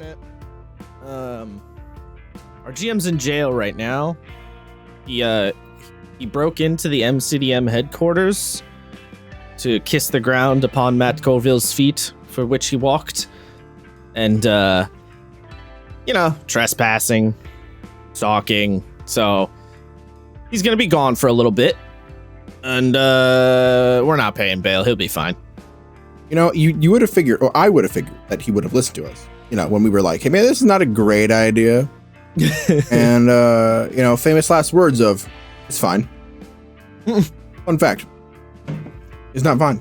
internet. Our GM's in jail right now. He broke into the MCDM headquarters to kiss the ground upon Matt Colville's feet, for which he walked. And, trespassing, stalking. So he's going to be gone for a little bit. And we're not paying bail. He'll be fine. You would have figured, or I would have figured, that he would have listened to us. When we were like, hey, man, this is not a great idea. And, famous last words of, it's fine. Fun fact. It's not fine.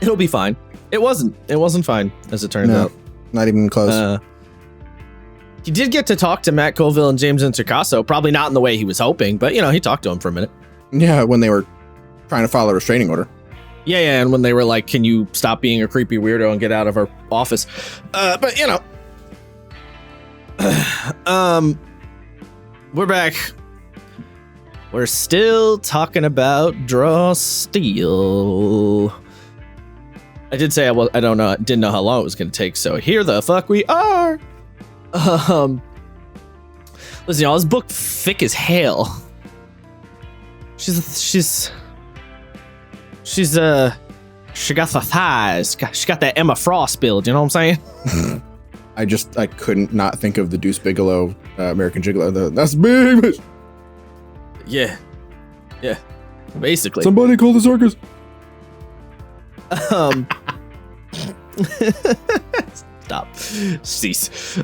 It'll be fine. It wasn't fine, as it turns out. Not even close. He did get to talk to Matt Colville and James Introcaso, probably not in the way he was hoping, but, he talked to him for a minute. Yeah, when they were trying to file a restraining order. Yeah, and when they were like, can you stop being a creepy weirdo and get out of our office? We're back. We're still talking about Draw Steel. I did say didn't know how long it was going to take, so here the fuck we are. Listen, y'all, this book thick as hell. She got the thighs. She got that Emma Frost build, you know what I'm saying? I couldn't not think of the Deuce Bigelow American Gigolo. That's big. Yeah, basically. Somebody call the circus. Stop. Cease.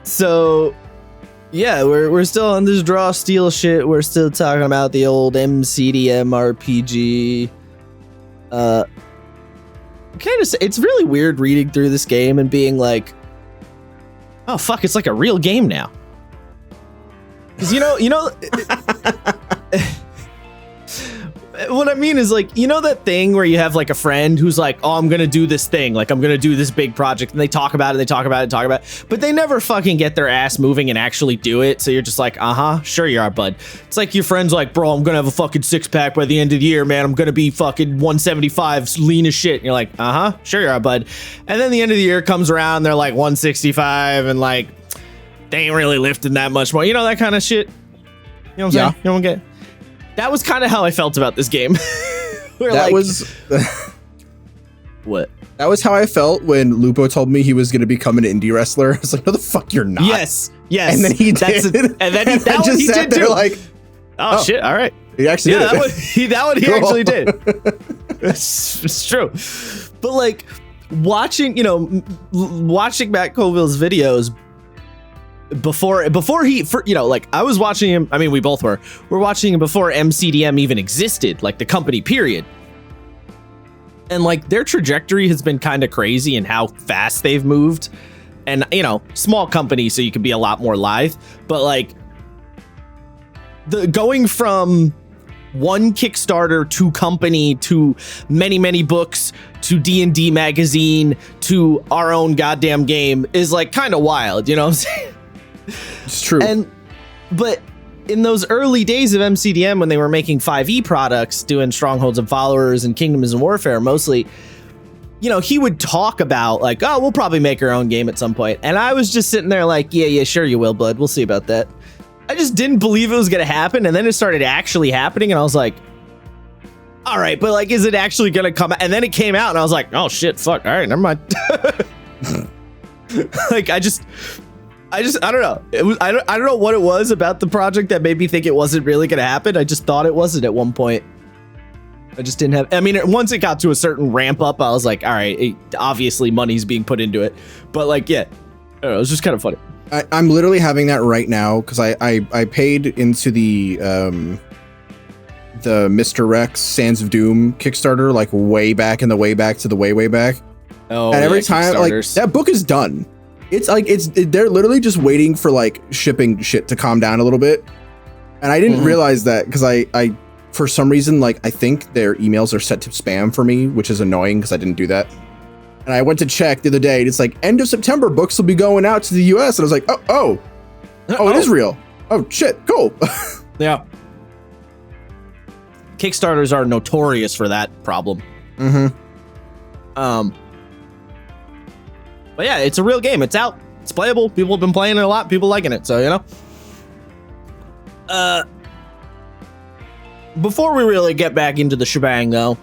So, yeah, we're still on this Draw Steel shit. We're still talking about the old MCDM RPG. It's really weird reading through this game and being like, oh fuck, it's like a real game now. Because what I mean is, like, that thing where you have like a friend who's like, oh, I'm gonna do this thing, like I'm gonna do this big project, and they talk about it, but they never fucking get their ass moving and actually do it. So you're just like, sure you are, bud. It's like your friend's like, bro, I'm gonna have a fucking 6-pack by the end of the year, man. I'm gonna be fucking 175, lean as shit. And you're like, sure you are, bud. And then the end of the year comes around, they're like 165, and like they ain't really lifting that much more. That kind of shit. You know what I'm saying? You don't get. That was kind of how I felt about this game. What? That was how I felt when Lupo told me he was going to become an indie wrestler. I was like, no, the fuck you're not. Yes. And then he did. He did too. Like, oh shit! All right. He actually did. That one he actually did. It's true. But like watching Matt Colville's videos. Before I was watching him. I mean, we both were. We're watching him before MCDM even existed, like the company, period. And like their trajectory has been kind of crazy in how fast they've moved. And small company, so you can be a lot more lithe. But like the going from one Kickstarter to company to many books to D&D magazine to our own goddamn game is like kind of wild. You know what I'm saying? It's true. But in those early days of MCDM, when they were making 5e products, doing Strongholds and Followers and Kingdoms and Warfare mostly, he would talk about like, oh, we'll probably make our own game at some point. And I was just sitting there like, yeah, sure you will, bud. We'll see about that. I just didn't believe it was going to happen. And then it started actually happening. And I was like, all right, but like, is it actually going to come out? And then it came out and I was like, oh shit, fuck. All right, never mind. Like, I don't know. I don't know what it was about the project that made me think it wasn't really going to happen. I just thought it wasn't at one point. I just didn't have. I mean, once it got to a certain ramp up, I was like, all right, obviously money's being put into it. But like, yeah, I don't know, it was just kind of funny. I'm literally having that right now because I paid into the Mr. Rex Sands of Doom Kickstarter like way back to the way back. Oh, and every time like that book is done. It's like they're literally just waiting for like shipping shit to calm down a little bit. And I didn't realize that because I for some reason, like I think their emails are set to spam for me, which is annoying because I didn't do that. And I went to check the other day and it's like end of September books will be going out to the US. And I was like, oh, it is real. Oh shit. Cool. Yeah. Kickstarters are notorious for that problem. But yeah, it's a real game. It's out. It's playable. People have been playing it a lot. People liking it. So, you know. Before we really get back into the shebang, though,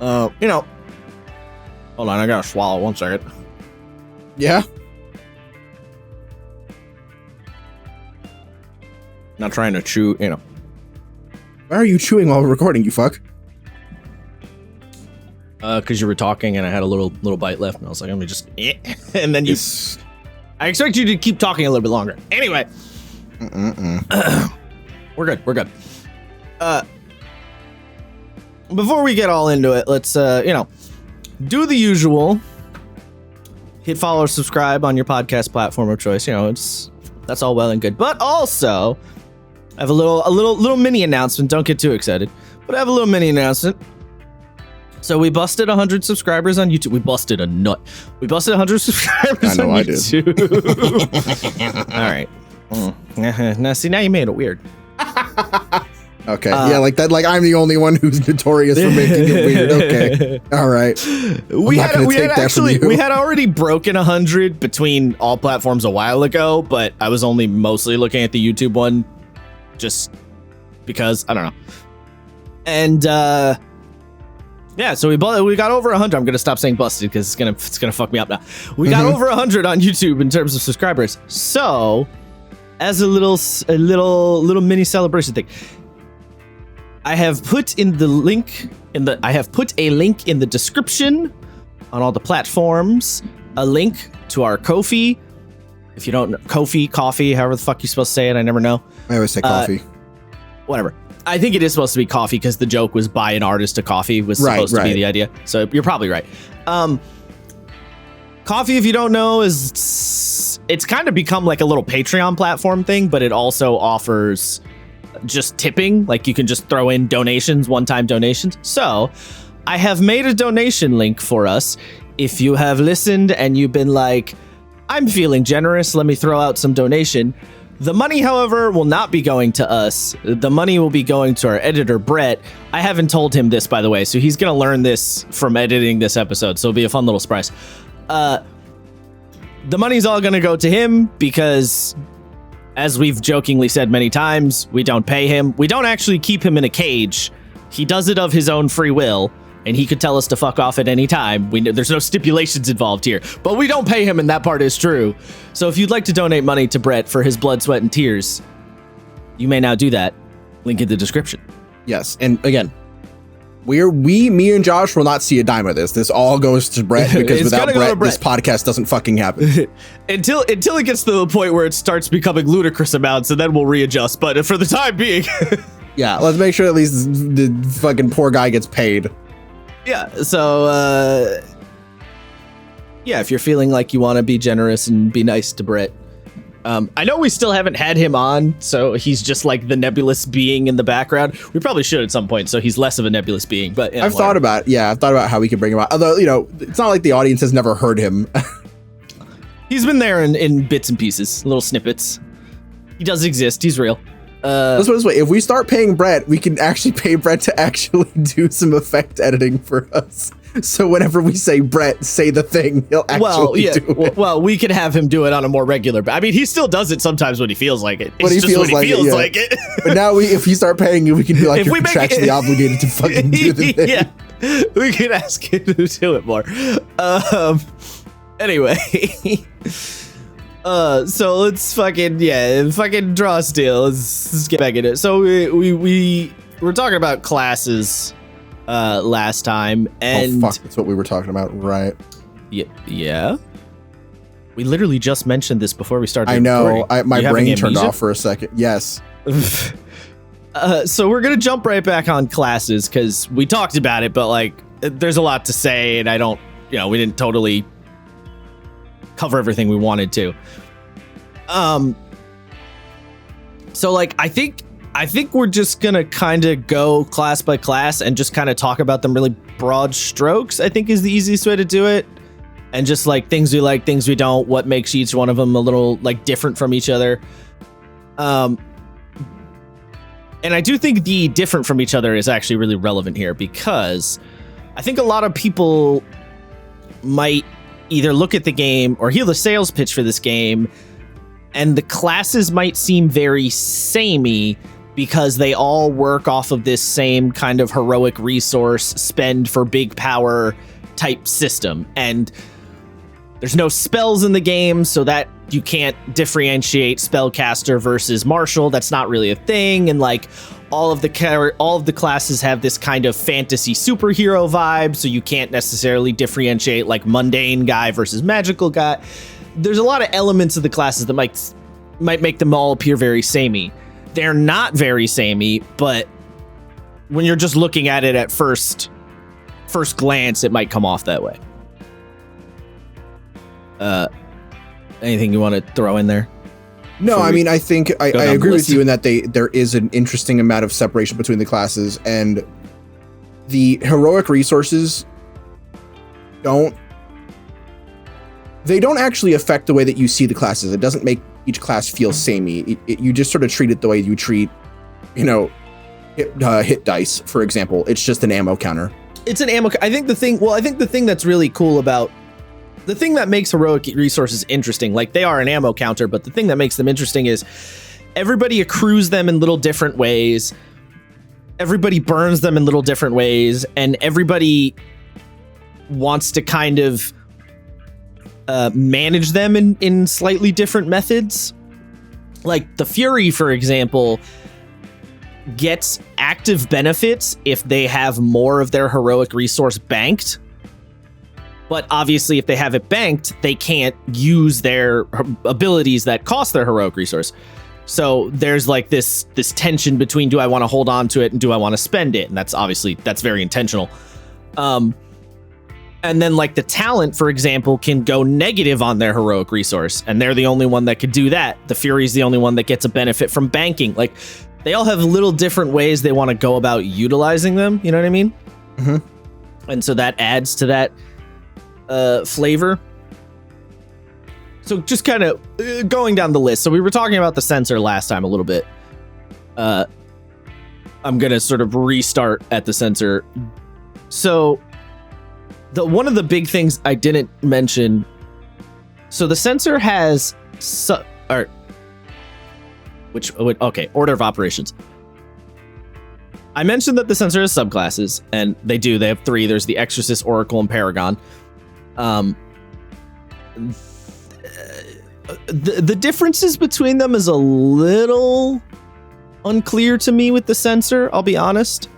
you know, hold on, I gotta swallow 1 second. Yeah. Not trying to chew, you know. Why are you chewing while we're recording, you fuck? Because you were talking and I had a little bite left, and I was like, let me just, and then you. I expect you to keep talking a little bit longer. Anyway, we're good. Before we get all into it, let's you know, do the usual. Hit follow or subscribe on your podcast platform of choice. You know, that's all well and good. But also, I have a little mini announcement. Don't get too excited, but I have a little mini announcement. So we busted 100 subscribers on YouTube. We busted a nut. We busted 100 subscribers on YouTube. All right. Now see, now you made it weird. Okay. Yeah, like that. Like I'm the only one who's notorious for making it weird. Okay. All right. We had already broken 100 between all platforms a while ago, but I was only mostly looking at the YouTube one, just because I don't know. And yeah, so we got over 100. I'm gonna stop saying busted because it's gonna fuck me up now. We got over 100 on YouTube in terms of subscribers. So, as a little mini celebration thing, I have put a link in the description on all the platforms. A link to our Ko-fi. If you don't know, coffee, however the fuck you're supposed to say it, I never know. I always say coffee. Whatever. I think it is supposed to be coffee because the joke was buy an artist a coffee was supposed to be the idea. So you're probably right. Coffee, if you don't know, it's kind of become like a little Patreon platform thing, but it also offers just tipping. Like you can just throw in donations, one-time donations. So I have made a donation link for us. If you have listened and you've been like, I'm feeling generous, let me throw out some donation. The money, however, will not be going to us. The money will be going to our editor, Brett. I haven't told him this, by the way, so he's going to learn this from editing this episode, so it'll be a fun little surprise. The money's all going to go to him because, as we've jokingly said many times, we don't pay him. We don't actually keep him in a cage. He does it of his own free will, and he could tell us to fuck off at any time. There's no stipulations involved here, but we don't pay him, and that part is true. So if you'd like to donate money to Brett for his blood, sweat, and tears, you may now do that. Link in the description. Yes, and again, me and Josh will not see a dime of this. This all goes to Brett because without Brett, this podcast doesn't fucking happen. until it gets to the point where it starts becoming ludicrous amounts, and then we'll readjust. But for the time being, yeah, let's make sure at least the fucking poor guy gets paid. Yeah, so, yeah, if you're feeling like you want to be generous and be nice to Brett. I know we still haven't had him on, so he's just like the nebulous being in the background. We probably should at some point, so he's less of a nebulous being, but I've thought about how we could bring him out. Although, you know, it's not like the audience has never heard him. He's been there in bits and pieces, little snippets. He does exist. He's real. Let's put it this way. If we start paying Brett, we can actually pay Brett to actually do some effect editing for us. So whenever we say Brett, say the thing, he'll actually do it. Well, we can have him do it on a more regular. I mean, he still does it sometimes when he feels like it. It's just when he feels like it. But now if we start paying you, we can be like, you're contractually obligated to fucking do the thing. Yeah, we can ask him to do it more. Anyway. So let's fucking draw a steal. Let's get back into it. So we were talking about classes last time, and that's what we were talking about, right? Yeah. We literally just mentioned this before we started. I know. My brain turned amnesia? off for a second. Yes. So we're gonna jump right back on classes because we talked about it, but like, there's a lot to say, and I don't, we didn't totally cover everything we wanted to. So like, I think we're just gonna kind of go class by class and just kind of talk about them really broad strokes, I think is the easiest way to do it. And just like things we like, things we don't, what makes each one of them a little like different from each other. And I do think the different from each other is actually really relevant here because I think a lot of people might either look at the game or hear the sales pitch for this game, and the classes might seem very samey because they all work off of this same kind of heroic resource spend for big power type system. And there's no spells in the game, so that you can't differentiate spellcaster versus martial. That's not really a thing. And like all of the classes have this kind of fantasy superhero vibe, so you can't necessarily differentiate like mundane guy versus magical guy. There's a lot of elements of the classes that might make them all appear very samey. They're not very samey, but when you're just looking at it at first glance, it might come off that way. Anything you want to throw in there? No, I mean, I think I agree with you in that there is an interesting amount of separation between the classes, and the heroic resources don't actually affect the way that you see the classes. It doesn't make each class feel samey. You just sort of treat it the way you treat, hit dice, for example. It's just an ammo counter. It's an ammo. I think the thing that's really cool about the thing that makes heroic resources interesting, like they are an ammo counter, but the thing that makes them interesting is everybody accrues them in little different ways. Everybody burns them in little different ways, and everybody wants to kind of manage them in slightly different methods. Like the Fury, for example, gets active benefits if they have more of their heroic resource banked. But obviously, if they have it banked, they can't use their abilities that cost their heroic resource. So there's like this tension between, do I want to hold on to it and do I want to spend it? And that's very intentional. And then like the talent, for example, can go negative on their heroic resource, and they're the only one that could do that. The Fury's the only one that gets a benefit from banking. Like they all have little different ways they want to go about utilizing them. You know what I mean? Mm-hmm. And so that adds to that flavor. So just kind of going down the list. So we were talking about the sensor last time a little bit. I'm going to sort of restart at the sensor. So one of the big things I didn't mention. So the sensor has order of operations. I mentioned that the sensor has subclasses, and they have 3. There's the Exorcist, Oracle, and Paragon. The differences between them is a little unclear to me with the sensor, I'll be honest.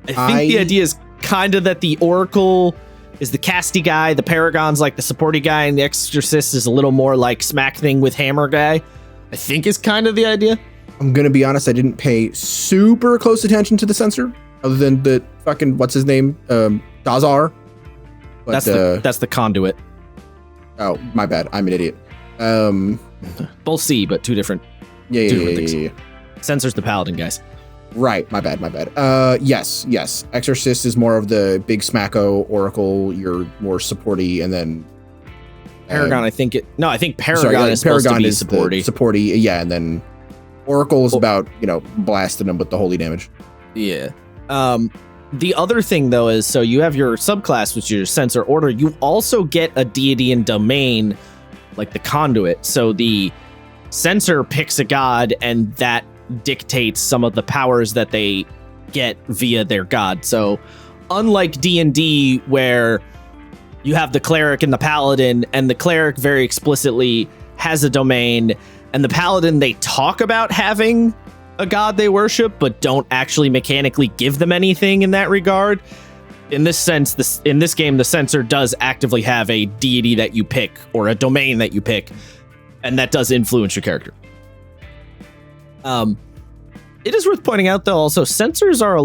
I think the idea is kind of that the Oracle is the casty guy, the Paragon's like the supporty guy, and the Exorcist is a little more like smack thing with hammer guy. I think is kind of the idea. I'm gonna be honest, I didn't pay super close attention to the sensor, other than the fucking, what's his name? Dazar. But, that's the conduit. Oh, my bad. I'm an idiot. Both C, but two different. Yeah. Sensor's the paladin, guys. Right. My bad. Yes. Exorcist is more of the big smacko. Oracle, you're more supporty, and then Paragon. I think Paragon is supposed to be supporty. Supporty, yeah, and then Oracle is about blasting them with the holy damage. Yeah. The other thing, though, is so you have your subclass, which is your sensor order. You also get a deity and domain, like the conduit. So the sensor picks a god, and that dictates some of the powers that they get via their god. So unlike D&D, where you have the cleric and the paladin, and the cleric very explicitly has a domain, and the paladin, they talk about having a god they worship, but don't actually mechanically give them anything in that regard. In this sense, in this game, the sensor does actively have a deity that you pick or a domain that you pick, and that does influence your character. It is worth pointing out, though, also, sensors are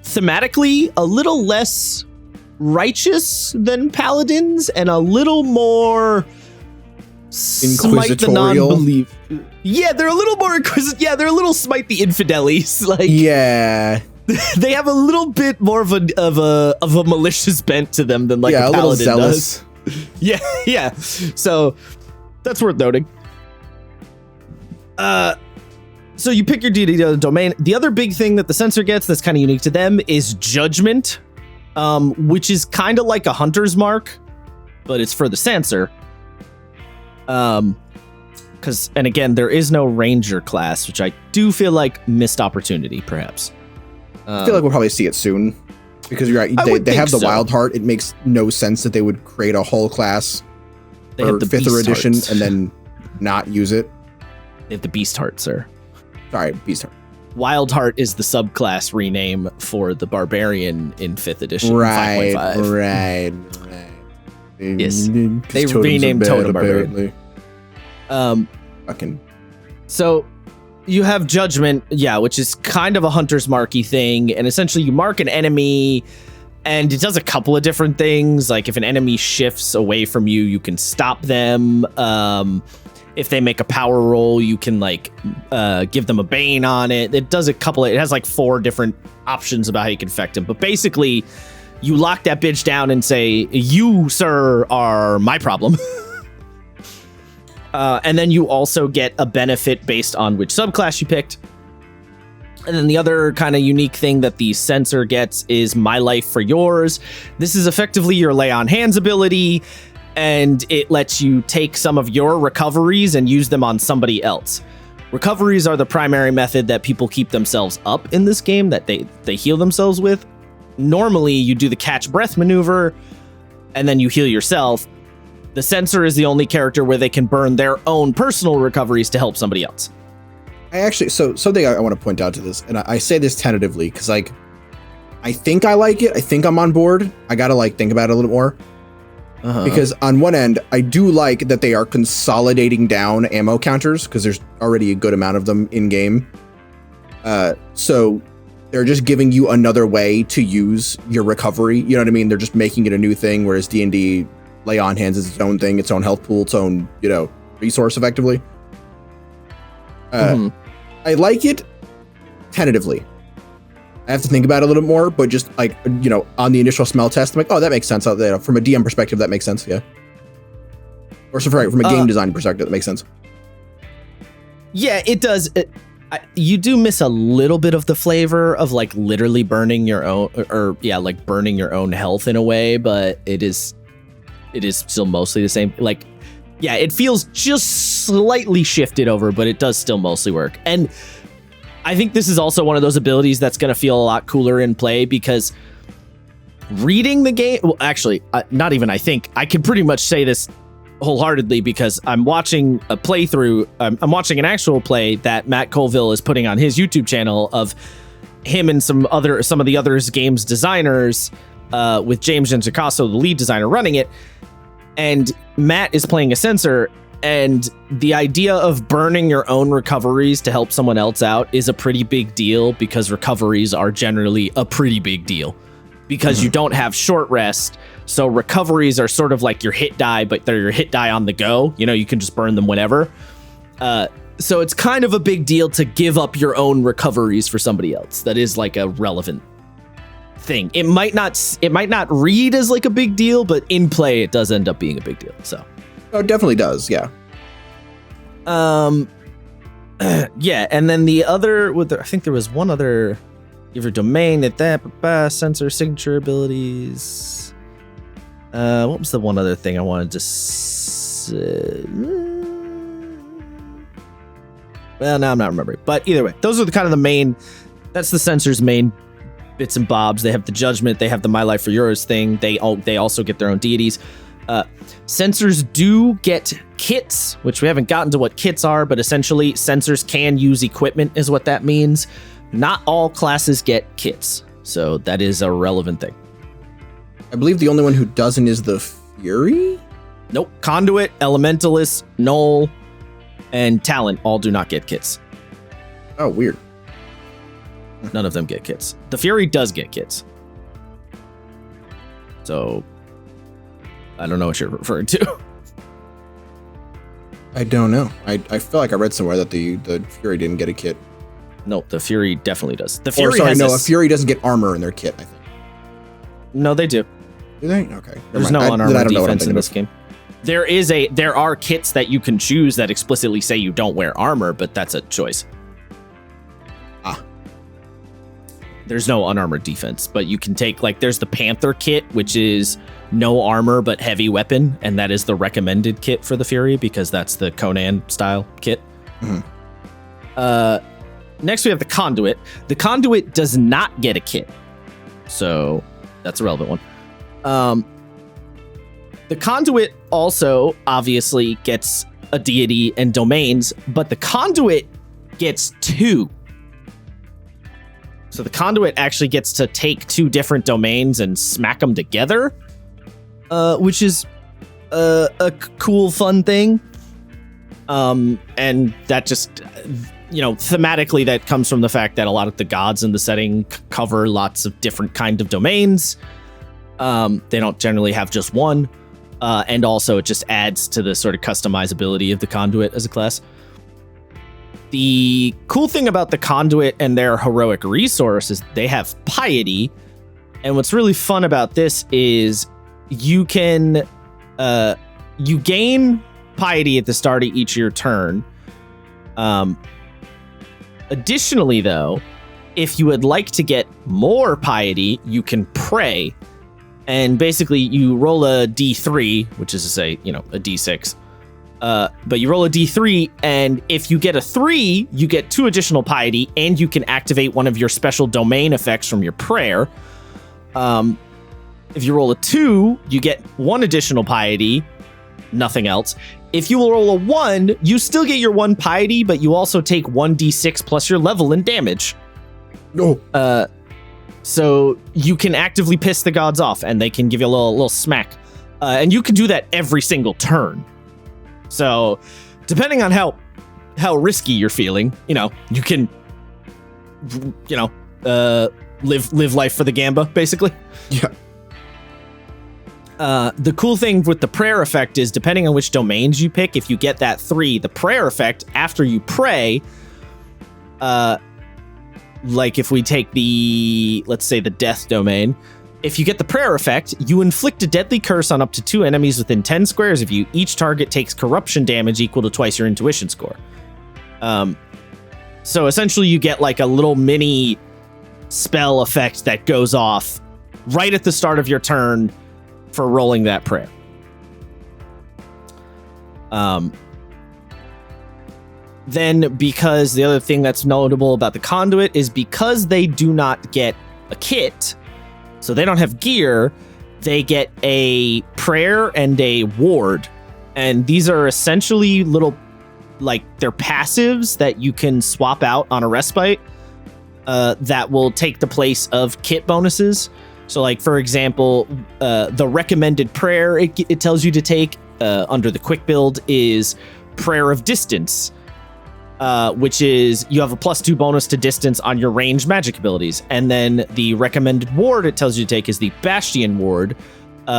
thematically a little less righteous than paladins, and a little more smite the non-belief. Yeah, they're a little more inquisitive. Yeah, they're a little smite the infidelis. Like, yeah, they have a little bit more of a malicious bent to them than like a paladin does. Yeah. So that's worth noting. So you pick your deity domain. The other big thing that the sensor gets that's kind of unique to them is judgment. which is kind of like a hunter's mark, but it's for the censor. Because, and again, there is no ranger class, which I do feel like missed opportunity, perhaps. I feel like we'll probably see it soon, because you're right. They have the Wild Heart. It makes no sense that they would create a whole class for 5th edition and then not use it. They have the Beast Heart, sir. Sorry, Beast Heart. Wild Heart is the subclass rename for the Barbarian in 5th edition. Right. Yes, they renamed Totem Barbarian. So you have Judgment, which is kind of a hunter's marky thing, and essentially you mark an enemy, and it does a couple of different things. Like if an enemy shifts away from you, you can stop them. If they make a power roll, you can like give them a bane on it. It does it has like 4 different options about how you can affect them. But basically, you lock that bitch down and say, "You, sir, are my problem." And then you also get a benefit based on which subclass you picked. And then the other kind of unique thing that the censor gets is My Life for Yours. This is effectively your Lay on Hands ability, and it lets you take some of your recoveries and use them on somebody else. Recoveries are the primary method that people keep themselves up in this game, that they heal themselves with. Normally, you do the catch breath maneuver, and then you heal yourself. The censor is the only character where they can burn their own personal recoveries to help somebody else. So something I want to point out to this, and I say this tentatively, because like, I think I like it. I think I'm on board. I got to like think about it a little more. Because on one end, I do like that they are consolidating down ammo counters, because there's already a good amount of them in game. So they're just giving you another way to use your recovery. You know what I mean? They're just making it a new thing, whereas D&D Lay on Hands is its own thing, its own health pool, its own, resource effectively. I like it tentatively. I have to think about it a little more, but just like, on the initial smell test, I'm like, oh, that makes sense. From a DM perspective, that makes sense. Yeah. Or so from a game design perspective, that makes sense. Yeah, it does. You do miss a little bit of the flavor of like literally burning your own, like burning your own health in a way, but it is still mostly the same. Like, yeah, it feels just slightly shifted over, but it does still mostly work. And I think this is also one of those abilities that's going to feel a lot cooler in play, because reading the game, well, actually, not even I think, I can pretty much say this wholeheartedly, because I'm watching a playthrough, I'm watching an actual play that Matt Colville is putting on his YouTube channel of him and some of the other games designers, with James Giancasso, the lead designer, running it. And Matt is playing a censor, and the idea of burning your own recoveries to help someone else out is a pretty big deal, because recoveries are generally a pretty big deal, because you don't have short rest. So recoveries are sort of like your hit die, but they're your hit die on the go. You can just burn them whenever. So it's kind of a big deal to give up your own recoveries for somebody else. That is like a relevant thing. It might not read as like a big deal, but in play it does end up being a big deal. So it definitely does. Yeah. Yeah, and then the other I think there was one other, give your domain that sensor signature abilities. What was the one other thing I wanted to say? Well, now I'm not remembering. But either way, those are that's the censor's main bits and bobs. They have the Judgment, they have the My Life for Yours thing. They also get their own deities. Censors do get kits, which we haven't gotten to what kits are, but essentially censors can use equipment is what that means. Not all classes get kits, so that is a relevant thing. I believe the only one who doesn't is the Fury? Nope. Conduit, Elementalist, Null, and Talent all do not get kits. Oh, weird. None of them get kits. The Fury does get kits. So, I don't know what you're referring to. I don't know. I feel like I read somewhere that the Fury didn't get a kit. Nope, the Fury definitely does. The Fury a Fury doesn't get armor in their kit, I think. No, they do. Do they? Okay. There's no unarmored defense in this game. There are kits that you can choose that explicitly say you don't wear armor, but that's a choice. there's no unarmored defense, but you can take, like, there's the Panther kit, which is no armor but heavy weapon, and that is the recommended kit for the Fury because that's the Conan style kit. Next we have the Conduit. The Conduit does not get a kit, so that's a relevant one. The Conduit also obviously gets a deity and domains, but the Conduit gets 2. So the Conduit actually gets to take 2 different domains and smack them together, which is a cool, fun thing. And that just, thematically that comes from the fact that a lot of the gods in the setting cover lots of different kind of domains. They don't generally have just one. And also it just adds to the sort of customizability of the Conduit as a class. The cool thing about the Conduit and their heroic resource is they have piety. And what's really fun about this is you can, you gain piety at the start of each of your turn. Additionally, though, if you would like to get more piety, you can pray. And basically you roll a D3, which is to say, a D6. But you roll a D3, and if you get a 3, you get 2 additional piety, and you can activate one of your special domain effects from your prayer. If you roll a 2, you get 1 additional piety, nothing else. If you roll a 1, you still get your 1 piety, but you also take 1d6 plus your level and damage. No. So you can actively piss the gods off, and they can give you a little smack. And you can do that every single turn. So depending on how risky you're feeling, you can, live life for the gamba, basically. Yeah. The cool thing with the prayer effect is depending on which domains you pick, if you get that 3, the prayer effect after you pray, like if we take let's say the death domain, if you get the prayer effect, you inflict a deadly curse on up to 2 enemies within 10 squares of you. Each target takes corruption damage equal to twice your intuition score. So essentially you get like a little mini spell effect that goes off right at the start of your turn for rolling that prayer. Then, because the other thing that's notable about the Conduit is because they do not get a kit, so they don't have gear, they get a prayer and a ward. And these are essentially little, like, they're passives that you can swap out on a respite that will take the place of kit bonuses. So, like, for example, the recommended prayer it tells you to take under the quick build is Prayer of Distance, which is you have a +2 bonus to distance on your ranged magic abilities. And then the recommended ward it tells you to take is the Bastion Ward,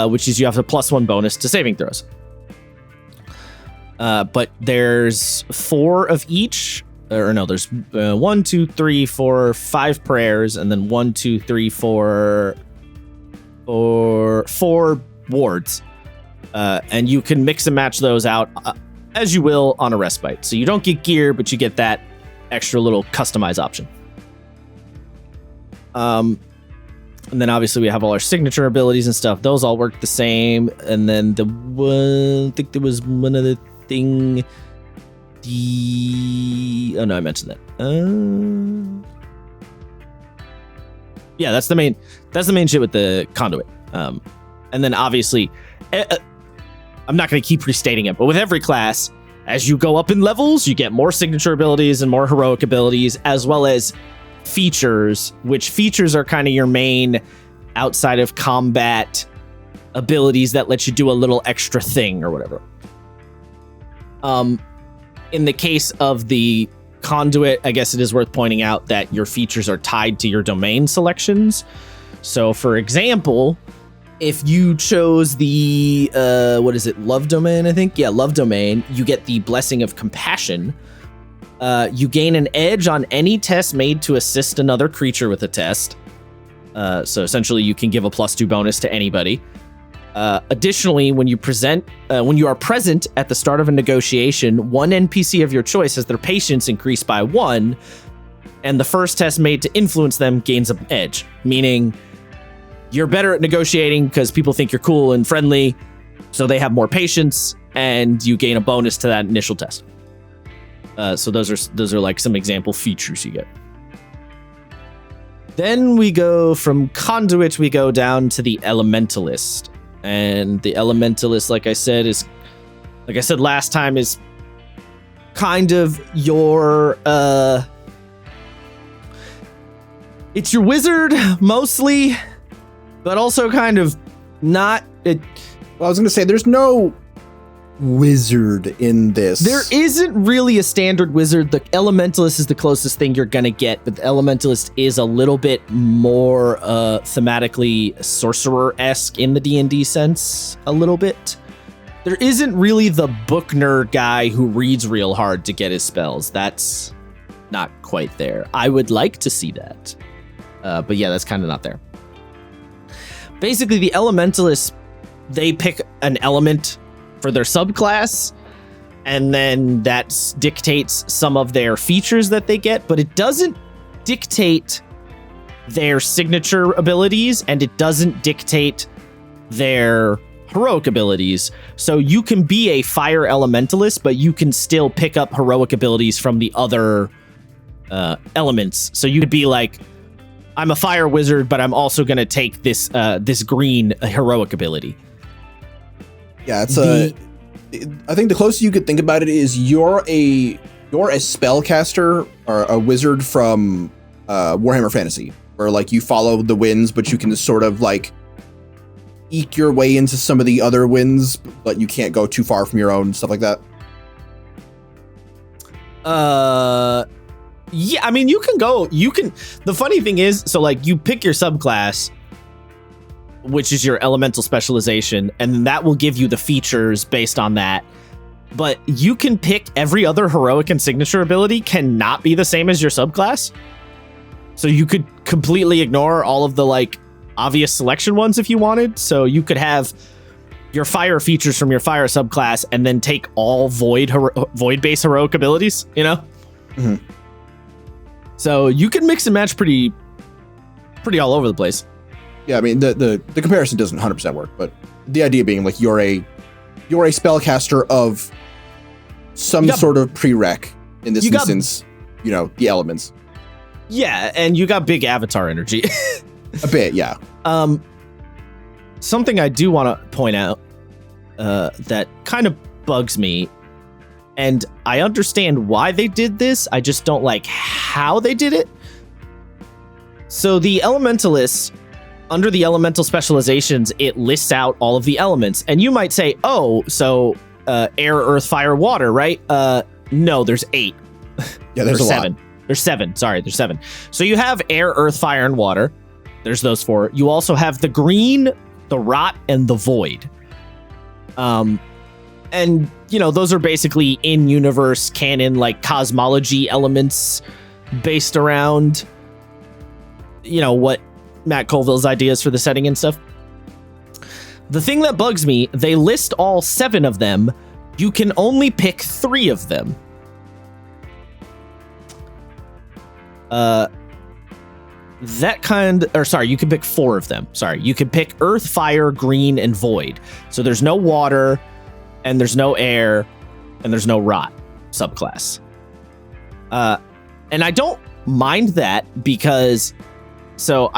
which is you have a +1 bonus to saving throws. But there's 4 of each. Or no, there's 1, 2, 3, 4, 5 prayers, and then 1, 2, 3, 4 wards. And you can mix and match those out as you will on a respite. So you don't get gear, but you get that extra little customize option. And then obviously we have all our signature abilities and stuff. Those all work the same. And then I think there was one other thing. Oh no, I mentioned that. Yeah, that's the main shit with the Conduit. And then obviously, I'm not going to keep restating it, but with every class, as you go up in levels, you get more signature abilities and more heroic abilities, as well as features, which features are kind of your main outside of combat abilities that let you do a little extra thing or whatever. In the case of the Conduit, I guess it is worth pointing out that your features are tied to your domain selections. So, for example, if you chose the, Love Domain, I think? Yeah, Love Domain, you get the Blessing of Compassion. You gain an edge on any test made to assist another creature with a test. So essentially, you can give a +2 bonus to anybody. Additionally, when you are present at the start of a negotiation, one NPC of your choice has their patience increased by 1. and the first test made to influence them gains an edge, meaning you're better at negotiating because people think you're cool and friendly, so they have more patience, and you gain a bonus to that initial test. So those are like some example features you get. Then we go from Conduit, we go down to the Elementalist. And the Elementalist, like I said last time, is kind of your it's your wizard mostly, but also kind of not. Well, I was gonna say there's no wizard in this. There isn't really a standard wizard. The Elementalist is the closest thing you're gonna get, but the Elementalist is a little bit more thematically sorcerer-esque in the D&D sense, a little bit. There isn't really the book nerd guy who reads real hard to get his spells. That's not quite there. I would like to see that, but yeah, that's kind of not there. Basically, the Elementalists, they pick an element for their subclass, and then that dictates some of their features that they get, but it doesn't dictate their signature abilities, and it doesn't dictate their heroic abilities. So you can be a fire elementalist, but you can still pick up heroic abilities from the other elements. So you could be like, I'm a fire wizard, but I'm also going to take this this green heroic ability. Yeah, I think the closest you could think about it is you're a spellcaster or a wizard from Warhammer Fantasy, where like you follow the winds, but you can sort of like eke your way into some of the other winds, but you can't go too far from your own, stuff like that. Yeah, I mean, you can. The funny thing is, so like you pick your subclass, which is your elemental specialization, and that will give you the features based on that. But you can pick every other heroic and signature ability cannot be the same as your subclass. So you could completely ignore all of the like obvious selection ones if you wanted. So you could have your fire features from your fire subclass and then take all void-based heroic abilities, you know? Mm-hmm. So you can mix and match pretty all over the place. Yeah, I mean, the comparison doesn't 100% work, but the idea being like you're a spellcaster of some sort of prereq, in this instance, you know, the elements. Yeah, and you got big avatar energy. A bit, yeah. Something I do want to point out that kind of bugs me, and I understand why they did this, I just don't like how they did it. So the Elementalists, under the elemental specializations, it lists out all of the elements. And you might say, oh, so air, earth, fire, water, right? No, there's 8. Yeah, there's 7. Lot. There's 7. Sorry, there's 7. So you have air, earth, fire, and water. There's those 4. You also have the green, the rot, and the void. And, you know, those are basically in-universe canon, like cosmology elements based around, you know, what Matt Colville's ideas for the setting and stuff. The thing that bugs me, they list all 7 of them. You can only pick 3 of them. You can pick 4 of them. Sorry, you can pick earth, fire, green, and void. So there's no water, and there's no air, and there's no rot subclass. And I don't mind that because, so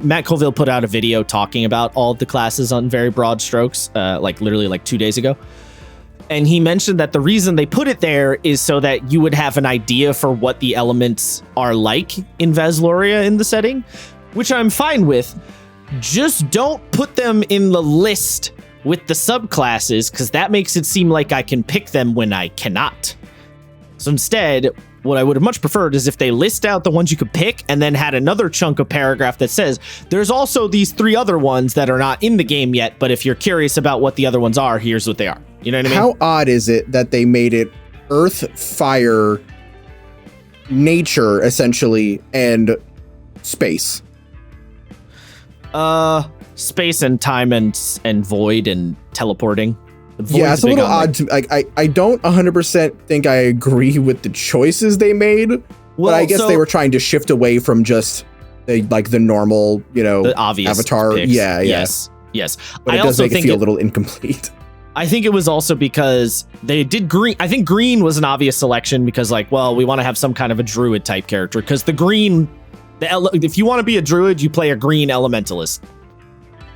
Matt Colville put out a video talking about all of the classes on very broad strokes, like literally like 2 days ago. And he mentioned that the reason they put it there is so that you would have an idea for what the elements are like in Vasloria in the setting, which I'm fine with. Just don't put them in the list with the subclasses, because that makes it seem like I can pick them when I cannot. So instead, what I would have much preferred is if they list out the ones you could pick and then had another chunk of paragraph that says, there's also these 3 other ones that are not in the game yet, but if you're curious about what the other ones are, here's what they are. You know what I mean? How odd is it that they made it earth, fire, nature, essentially, and space? Space and time and void and teleporting. Yeah, it's a little odd to like. I don't 100% think I agree with the choices they made, Well, but I guess they were trying to shift away from just the normal, the obvious avatar. Picks. Yeah. Yes. But it does make it feel a little incomplete. I think it was also because they did green. I think green was an obvious selection because we want to have some kind of a druid type character because the green, if you want to be a druid, you play a green elementalist.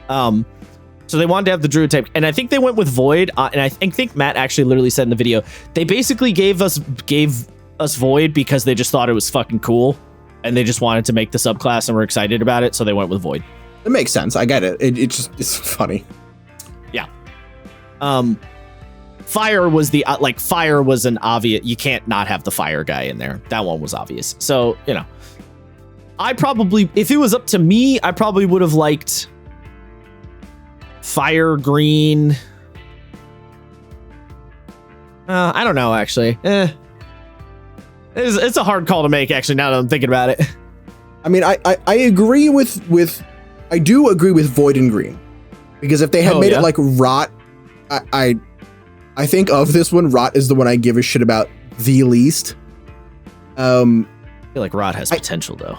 So they wanted to have the druid type, and I think they went with void. And I think Matt actually literally said in the video they basically gave us void because they just thought it was fucking cool, and they just wanted to make the subclass and were excited about it, so they went with void. It makes sense. I get it. It's funny. Yeah. Fire was fire was an obvious. You can't not have the fire guy in there. That one was obvious. So I probably, if it was up to me, I probably would have liked fire green. I don't know, actually. It's a hard call to make, actually, now that I'm thinking about it. I mean, I agree with I do agree with void and green, because if they had made it like rot, I think of this one, rot is the one I give a shit about the least. I feel like rot has potential, though.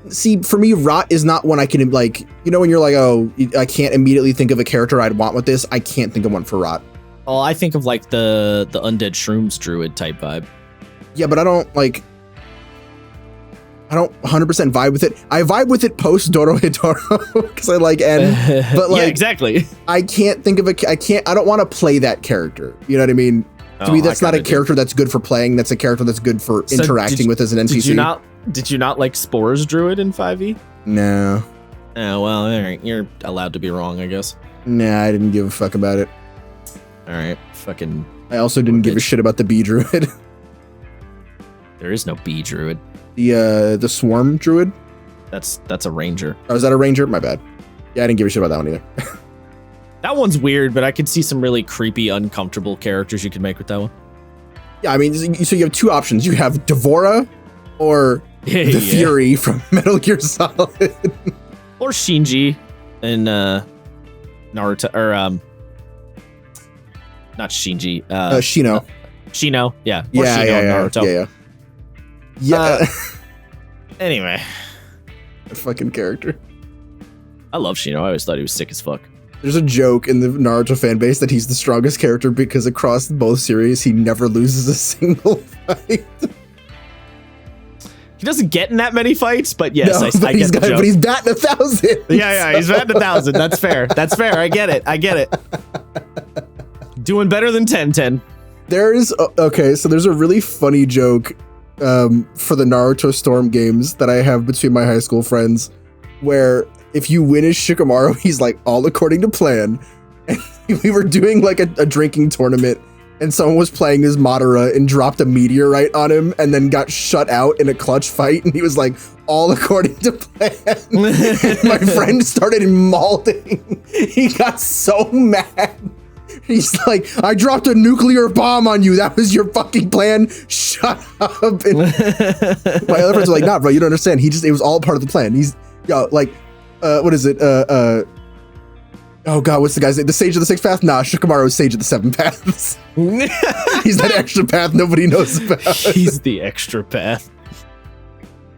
See, for me, rot is not one I can, when you're like, oh, I can't immediately think of a character I'd want with this. I can't think of one for rot. Oh, I think of the undead shrooms druid type vibe. Yeah, but I don't 100% vibe with it. I vibe with it post Doro Hidoro because I like N, but yeah, exactly. I can't think of I don't want to play that character. You know what I mean? To me, that's not a character that's good for playing. That's a character that's good for interacting with as an NPC. Did you not like Spores Druid in 5e? No. Oh, well, all right. You're allowed to be wrong, I guess. Nah, I didn't give a fuck about it. All right. Fucking. I also didn't give a shit about the Bee Druid. There is no Bee Druid. The Swarm Druid? That's a Ranger. Oh, is that a Ranger? My bad. Yeah, I didn't give a shit about that one either. That one's weird, but I could see some really creepy, uncomfortable characters you could make with that one. Yeah, I mean, so you have two options. You have Devora or the Fury from Metal Gear Solid. Or Shinji in Naruto, or not Shinji. Shino. Shino, yeah. Or yeah, Shino yeah, Naruto. Yeah. Anyway. That fucking character. I love Shino. I always thought he was sick as fuck. There's a joke in the Naruto fan base that he's the strongest character because across both series, he never loses a single fight. He doesn't get in that many fights, but yes, no, I get the joke. But he's batting 1,000. Yeah, he's batting 1,000. That's fair. That's fair. I get it. Doing better than 10-10. There's a really funny joke for the Naruto Storm games that I have between my high school friends, where if you win as Shikamaru, he's like, all according to plan. And we were doing like a drinking tournament, and someone was playing as Madara and dropped a meteorite on him and then got shut out in a clutch fight. And he was like, all according to plan. And my friend started mauling. He got so mad. He's like, I dropped a nuclear bomb on you. That was your fucking plan. Shut up. And my other friends were like, nah, bro, you don't understand. It was all part of the plan. He's, what is it? Oh god, what's the guy's name? The Sage of the Six Paths? Nah, Shikamaru is Sage of the Seven Paths. He's that extra path nobody knows about. He's the extra path.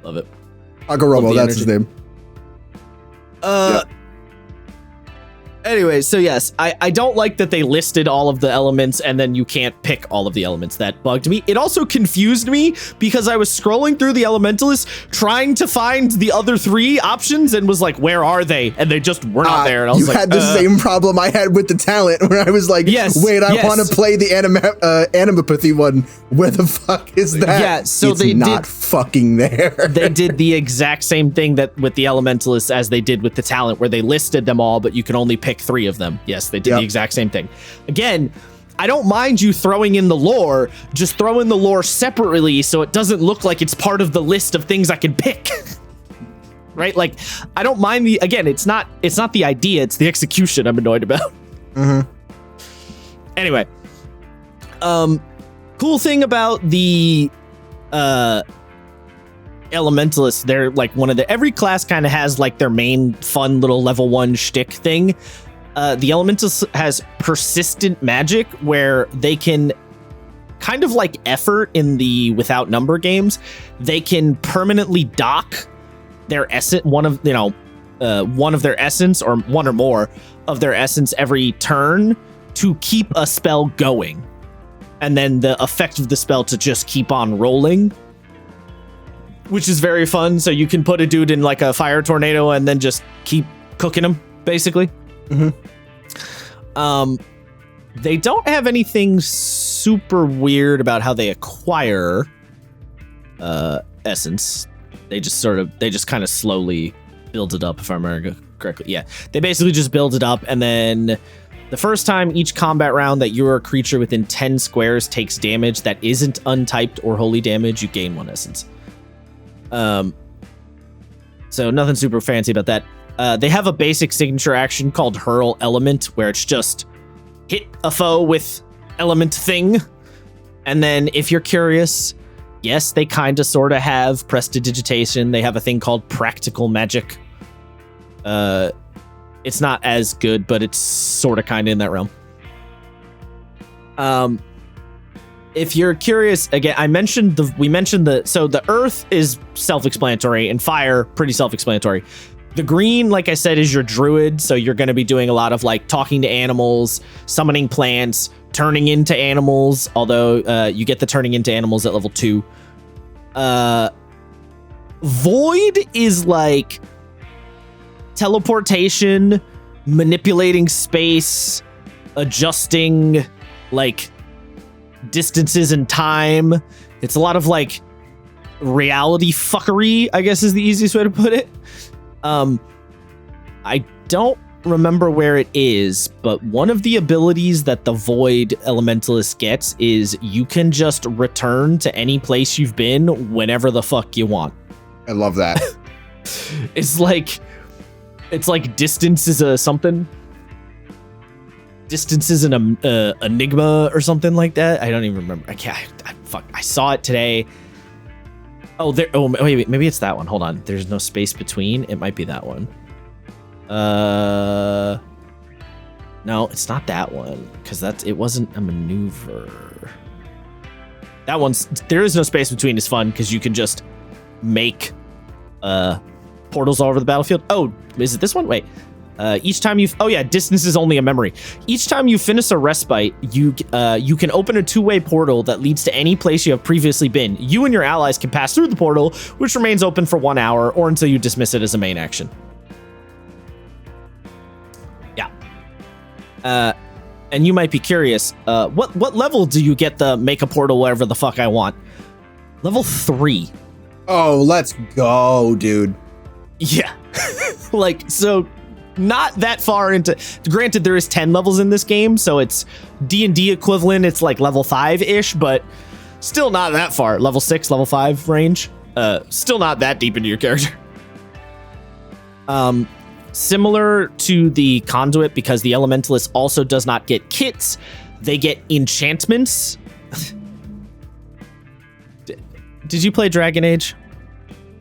Love it. Agoromo, that's his name. Anyway, so yes, I don't like that they listed all of the elements and then you can't pick all of the elements. That bugged me. It also confused me because I was scrolling through the Elementalists trying to find the other three options and was like, where are they? And they just were not there. And I was you had the same problem I had with the talent where I was like, wait, I want to play the animopathy one. Where the fuck is that? Yeah, so it's not fucking there. They did the exact same thing that with the Elementalists as they did with the talent, where they listed them all, but you can only pick 3 of them. Yes, they did the exact same thing. Again, I don't mind you throwing in the lore, just throw in the lore separately so it doesn't look like it's part of the list of things I can pick. Right? Like, I don't mind it's not the idea, it's the execution I'm annoyed about. Mm-hmm. Anyway, cool thing about the Elementalists, they're like every class kind of has like their main fun little level 1 shtick thing. The Elementalist has persistent magic where they can kind of like effort in the without number games, they can permanently dock their essence, one of their essence or one or more of their essence every turn to keep a spell going. And then the effect of the spell to just keep on rolling, which is very fun. So you can put a dude in like a fire tornado and then just keep cooking him, basically. They don't have anything super weird about how they acquire essence. They just kind of slowly build it up, if I remember correctly. Yeah, they basically just build it up, and then the first time each combat round that you're a creature within 10 squares takes damage that isn't untyped or holy damage, you gain 1 essence. So nothing super fancy about that. They have a basic signature action called Hurl Element, where it's just hit a foe with element thing. And then if you're curious, yes, they kind of sort of have prestidigitation. They have a thing called Practical Magic. It's not as good, but it's sort of kind of in that realm. If you're curious, again, we mentioned the earth is self-explanatory and fire pretty self-explanatory. The green, like I said, is your druid, so you're going to be doing a lot of like talking to animals, summoning plants, turning into animals, although you get the turning into animals at level 2. Void is like teleportation, manipulating space, adjusting like distances and time. It's a lot of like reality fuckery, I guess is the easiest way to put it. I don't remember where it is, but one of the abilities that the Void Elementalist gets is you can just return to any place you've been whenever the fuck you want. I love that. It's like distance is a something. Distance is an enigma or something like that. I don't even remember. I saw it today. Wait, maybe it's that one. Hold on. There's no space between. It might be that one. No, it's not that one because it wasn't a maneuver. That one's there is no space between is fun because you can just make portals all over the battlefield. Oh, is it this one? Wait. Each time distance is only a memory. Each time you finish a respite, you can open a two-way portal that leads to any place you have previously been. You and your allies can pass through the portal, which remains open for 1 hour or until you dismiss it as a main action. Yeah. And you might be curious, what level do you get the make a portal wherever the fuck I want? Level 3. Oh, let's go, dude. Yeah. So not that far into, granted there is 10 levels in this game, so it's D&D equivalent. It's like level 5-ish, but still not that far. Level 6, level 5 range. Still not that deep into your character. Similar to the Conduit, because the Elementalist also does not get kits, they get enchantments. Did you play Dragon Age?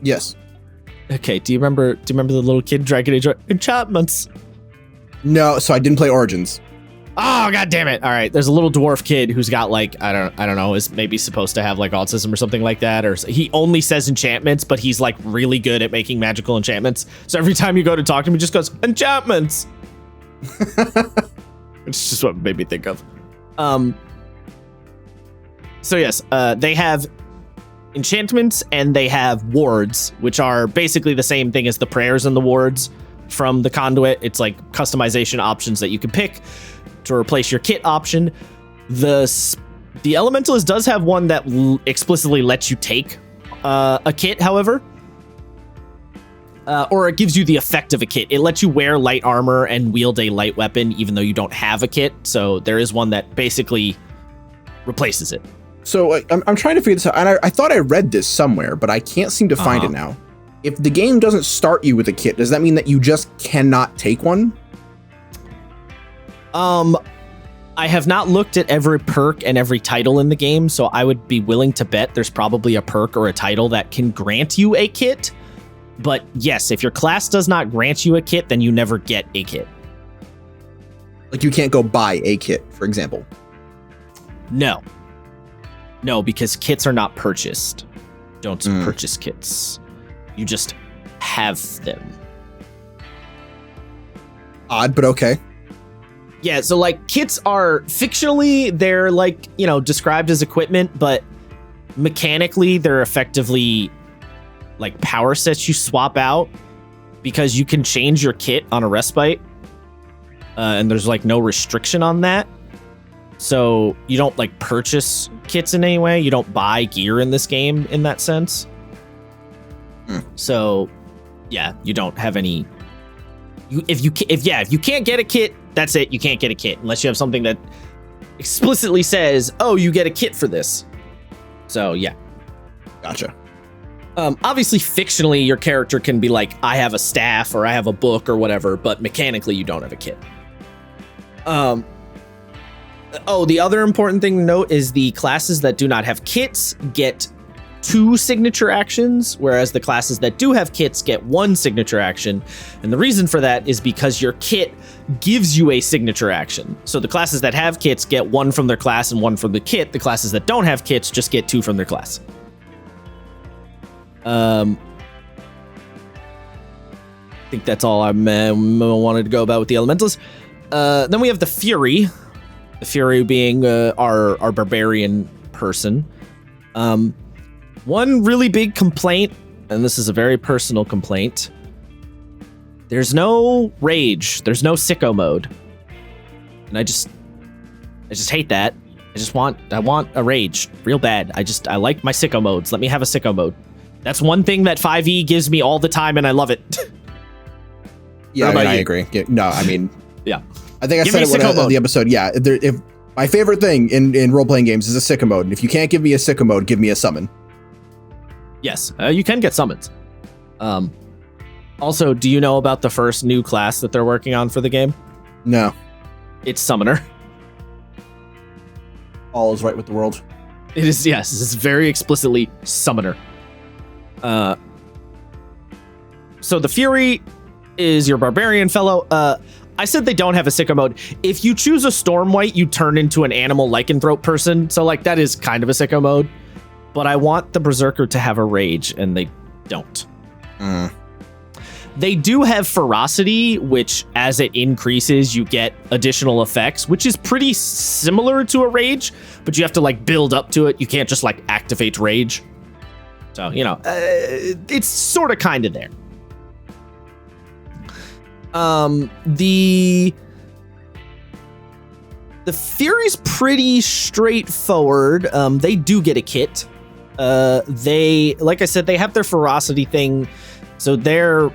Yes. Okay, do you remember the little kid Dragon Age enchantments? No, so I didn't play Origins. Oh, god damn it. All right, there's a little dwarf kid who's got like I don't know, is maybe supposed to have like autism or something like that, or he only says enchantments, but he's like really good at making magical enchantments. So every time you go to talk to him, he just goes enchantments. It's just what made me think of. So yes, they have enchantments and they have wards, which are basically the same thing as the prayers and the wards from the Conduit. It's like customization options that you can pick to replace your kit option. The Elementalist does have one that explicitly lets you take a kit, however, or it gives you the effect of a kit. It lets you wear light armor and wield a light weapon even though you don't have a kit. So there is one that basically replaces it. So I'm trying to figure this out, and I thought I read this somewhere, but I can't seem to find it now. If the game doesn't start you with a kit, does that mean that you just cannot take one? I have not looked at every perk and every title in the game, so I would be willing to bet there's probably a perk or a title that can grant you a kit. But yes, if your class does not grant you a kit, then you never get a kit. Like you can't go buy a kit, for example. No. No, because kits are not purchased. Don't purchase kits. You just have them. Odd, but okay. Yeah, so like kits are fictionally, they're like, you know, described as equipment, but mechanically they're effectively like power sets you swap out because you can change your kit on a respite. And there's like no restriction on that. So you don't like purchase kits in any way. You don't buy gear in this game in that sense. So yeah, you don't have any. If you can't get a kit, that's it. You can't get a kit unless you have something that explicitly says, "Oh, you get a kit for this." So yeah, gotcha. Obviously, fictionally, your character can be like, "I have a staff" or "I have a book" or whatever, but mechanically, you don't have a kit. Oh, the other important thing to note is the classes that do not have kits get 2 signature actions, whereas the classes that do have kits get 1 signature action. And the reason for that is because your kit gives you a signature action. So the classes that have kits get 1 from their class and 1 from the kit. The classes that don't have kits just get 2 from their class. I think that's all I wanted to go about with the elementals. Then we have the Fury. The Fury being our barbarian person. One really big complaint, and this is a very personal complaint. There's no rage. There's no sicko mode. And I just hate that. I want a rage real bad. I like my sicko modes. Let me have a sicko mode. That's one thing that 5e gives me all the time, and I love it. Yeah, I agree. No, I mean, yeah. I think I said it in the episode. Yeah, if my favorite thing in role-playing games is a sicko mode, and if you can't give me a sicko mode, give me a summon. Yes, you can get summons. Also, do you know about the first new class that they're working on for the game? No. It's Summoner. All is right with the world. It is, yes. It's very explicitly Summoner. So the Fury is your barbarian fellow. I said they don't have a sicko mode. If you choose a Stormwight, you turn into an animal lycanthrope person. So like that is kind of a sicko mode. But I want the Berserker to have a rage, and they don't. They do have ferocity, which as it increases, you get additional effects, which is pretty similar to a rage, but you have to like build up to it. You can't just like activate rage. So, you know, it's sort of kind of there. The Fury's pretty straightforward. They do get a kit. They, like I said, they have their ferocity thing. So their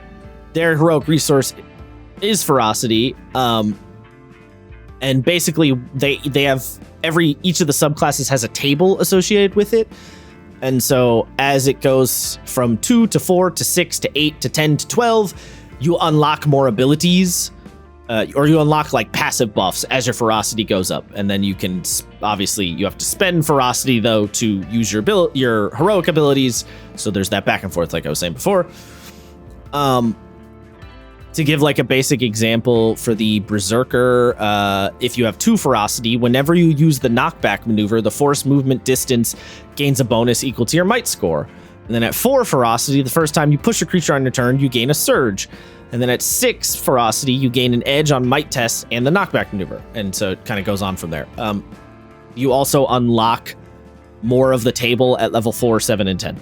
heroic resource is ferocity. And basically they have each of the subclasses has a table associated with it. And so as it goes from 2 to 4 to 6 to 8 to 10 to 12, you unlock more abilities, or you unlock like passive buffs as your ferocity goes up. And then you can, obviously you have to spend ferocity though to use your heroic abilities. So there's that back and forth, like I was saying before. To give like a basic example for the Berserker, if you have 2 ferocity, whenever you use the knockback maneuver, the force movement distance gains a bonus equal to your might score. And then at 4 ferocity, the first time you push a creature on your turn, you gain a surge. And then at 6 ferocity, you gain an edge on might tests and the knockback maneuver. And so it kind of goes on from there. You also unlock more of the table at level 4, 7, and 10.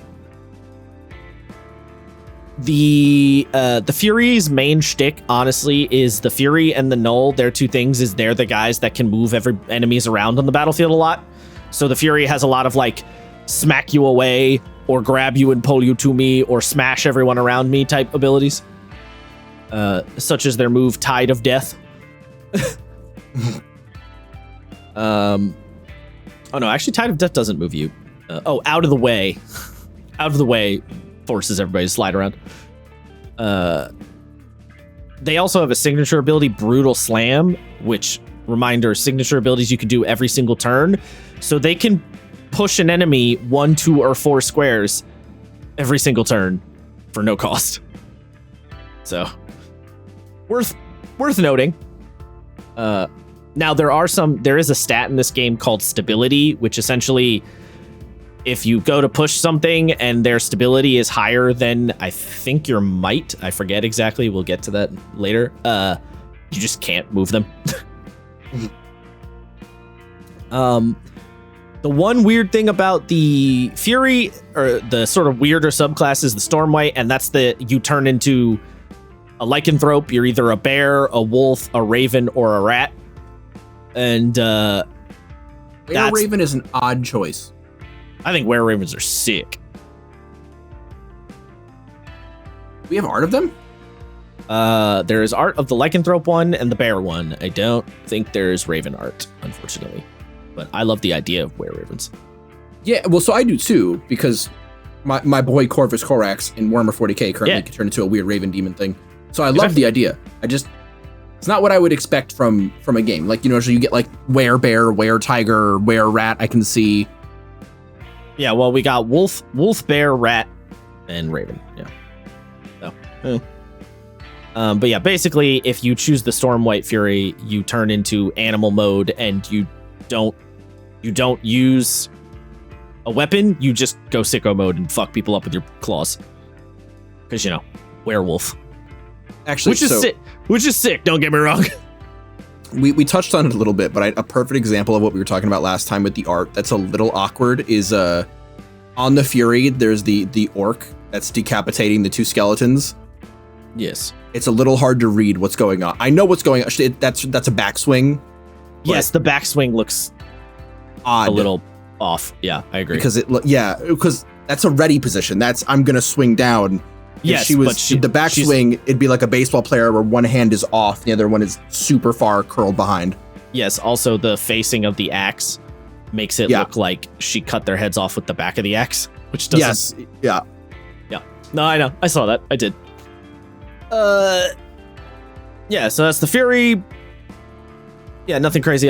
The Fury's main shtick, honestly, is the Fury and the Null. Their 2 things is they're the guys that can move enemies around on the battlefield a lot. So the Fury has a lot of like smack you away or grab you and pull you to me or smash everyone around me type abilities. Such as their move Tide of Death. Oh no, actually Tide of Death doesn't move you. Out of the way. Out of the way forces everybody to slide around. They also have a signature ability, Brutal Slam, which, reminder, signature abilities you can do every single turn. So they can push an enemy 1, 2, or 4 squares every single turn for no cost. So worth noting. Now there is a stat in this game called stability, which essentially if you go to push something and their stability is higher than I think your might, I forget exactly, we'll get to that later, you just can't move them. The one weird thing about the Fury, or the sort of weirder subclass, is the Stormwight, and that's you turn into a lycanthrope. You're either a bear, a wolf, a raven, or a rat. And Raven is an odd choice. I think were-ravens are sick. We have art of them? There is art of the lycanthrope one and the bear one. I don't think there's raven art, unfortunately. But I love the idea of were-ravens. Yeah, well, so I do too, because my boy Corvus Corax in Warhammer 40k currently can turn into a weird raven demon thing. So I love the idea. It's not what I would expect from a game. Like, so you get like were-bear, were-tiger, were-rat, I can see. Yeah, well, we got wolf, bear, rat, and raven. Yeah. So, but yeah, basically, if you choose the Stormwight Fury, you turn into animal mode, and you don't use a weapon. You just go sicko mode and fuck people up with your claws. Because werewolf. Actually, which is sick. Don't get me wrong. We touched on it a little bit, but a perfect example of what we were talking about last time with the art that's a little awkward is on the Fury. There's the orc that's decapitating the two skeletons. Yes, it's a little hard to read what's going on. I know what's going on. That's a backswing. Yes, the backswing looks odd, a little off. Yeah, I agree. Because that's a ready position. That's I'm gonna swing down. Yes, the backswing, it'd be like a baseball player where one hand is off, the other one is super far curled behind. Yes, also the facing of the axe makes it look like she cut their heads off with the back of the axe, which doesn't. Yes, yeah. Yeah. No, I know. I saw that. I did. Yeah, so that's the Fury. Yeah, nothing crazy.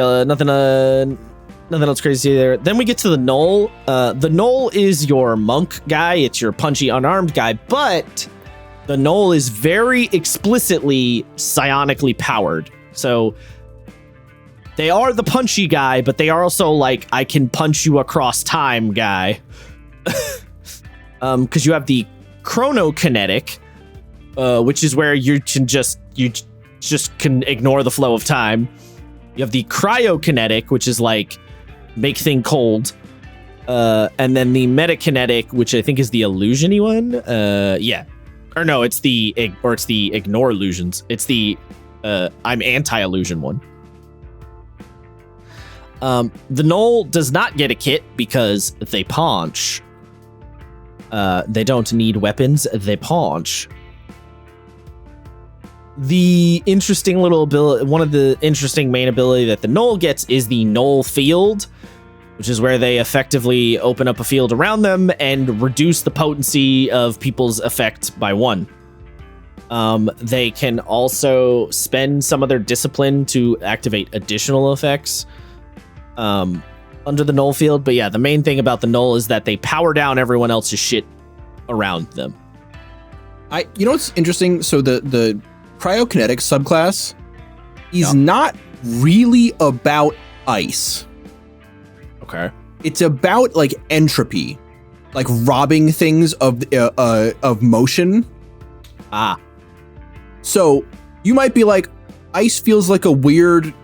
Nothing else crazy there. Then we get to the Gnoll. The Gnoll is your monk guy. It's your punchy, unarmed guy. But the Gnoll is very explicitly psionically powered. So they are the punchy guy, but they are also like, I can punch you across time guy. Because you have the chronokinetic, which is where you just can ignore the flow of time. You have the cryokinetic, which is like make thing cold, and then the metakinetic, which I think is the illusion-y one. Or no, it's the ignore illusions. It's the I'm anti-illusion one. The Gnoll does not get a kit because they punch. They don't need weapons. They punch. The interesting little ability, one of the interesting main ability that the Gnoll gets is the Gnoll Field, which is where they effectively open up a field around them and reduce the potency of people's effect by 1. They can also spend some of their discipline to activate additional effects under the Gnoll Field. But yeah, the main thing about the Gnoll is that they power down everyone else's shit around them. What's interesting? So the cryokinetic subclass is not really about ice. Okay. It's about like entropy, like robbing things of motion. So you might be like, ice feels like a weird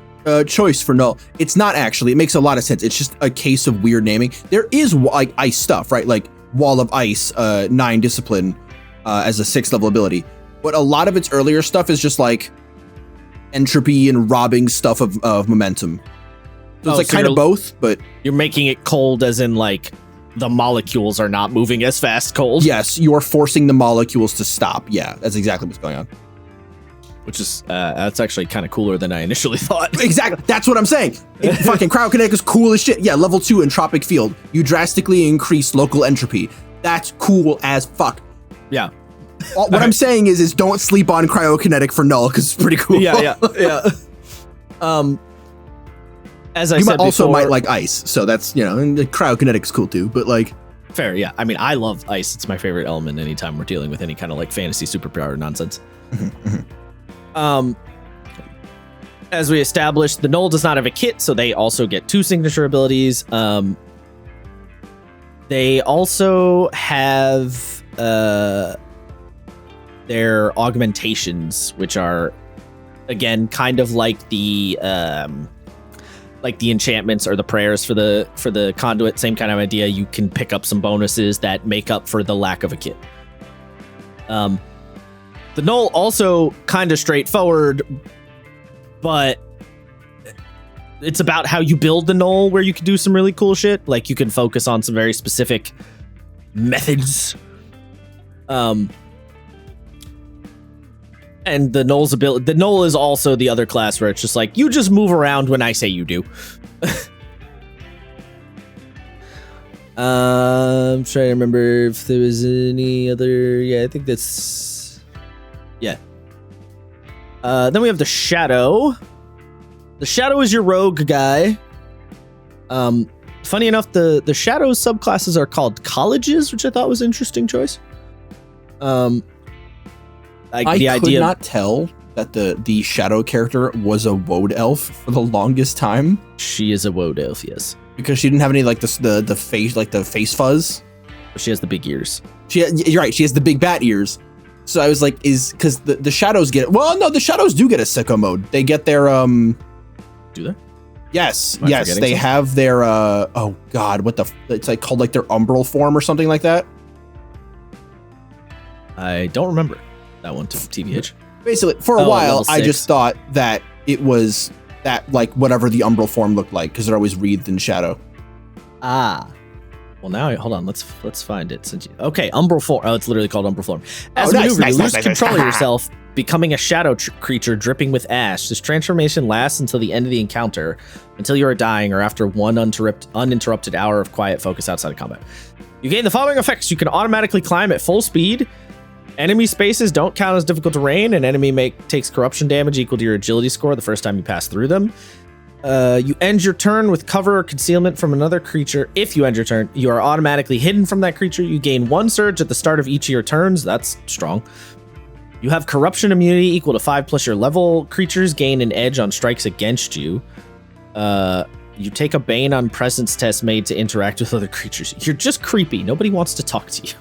choice for Null. It's not actually. It makes a lot of sense. It's just a case of weird naming. There is like ice stuff, right? Like Wall of Ice, 9 discipline as a 6th level ability. But a lot of its earlier stuff is just like entropy and robbing stuff of momentum. So it's like kind of both, but you're making it cold as in like the molecules are not moving as fast cold. Yes, you're forcing the molecules to stop. Yeah, that's exactly what's going on. Which is, that's actually kind of cooler than I initially thought. Exactly. That's what I'm saying. Fucking cryokinetic is cool as shit. Yeah, level 2 entropic field. You drastically increase local entropy. That's cool as fuck. Yeah. What I'm saying is don't sleep on cryokinetic for Null because it's pretty cool. Yeah. As I said before, might like ice, so that's and the cryokinetic is cool too. But like, fair, yeah. I mean, I love ice. It's my favorite element anytime we're dealing with any kind of like fantasy superpower nonsense. As we established, the Gnoll does not have a kit, so they also get 2 signature abilities. They They also have their augmentations, which are again kind of like the enchantments or the prayers for the conduit. Same kind of idea. You can pick up some bonuses that make up for the lack of a kit. The null also kind of straightforward, but it's about how you build the null, where you can do some really cool shit. Like you can focus on some very specific methods. And the null's ability, the null is also the other class where it's just like, you just move around when I say you do. I'm trying to remember if there was any other. Yeah, I think that's. Yeah. Then we have the Shadow. The Shadow is your rogue guy. Funny enough, the Shadow subclasses are called colleges, which I thought was an interesting choice. I could not tell that the Shadow character was a woad elf for the longest time. She is a woad elf, yes. Because she didn't have any like the face, like the face fuzz. She has the big ears. You're right. She has the big bat ears. So I was like, because the Shadows get, well, no, the Shadows do get a sicko mode. They get their Do they? Yes, they something? Have their oh god, it's like called like their umbral form or something like that. I don't remember that one to TBH. Basically, for a while, I just thought that it was that like whatever the umbral form looked like because they're always wreathed in shadow. Ah. Well, now hold on. Let's find it. Okay, umbral form. Oh, it's literally called umbral form. As a maneuver, you lose control of yourself, becoming a shadow creature dripping with ash. This transformation lasts until the end of the encounter, until you are dying, or after one uninterrupted hour of quiet focus outside of combat. You gain the following effects: you can automatically climb at full speed. Enemy spaces don't count as difficult terrain. An enemy takes corruption damage equal to your agility score the first time you pass through them. You end your turn with cover or concealment from another creature. If you end your turn, you are automatically hidden from that creature. You gain 1 surge at the start of each of your turns. That's strong. You have corruption immunity equal to 5 plus your level. Creatures gain an edge on strikes against you. You take a Bane on presence test made to interact with other creatures. You're just creepy. Nobody wants to talk to you.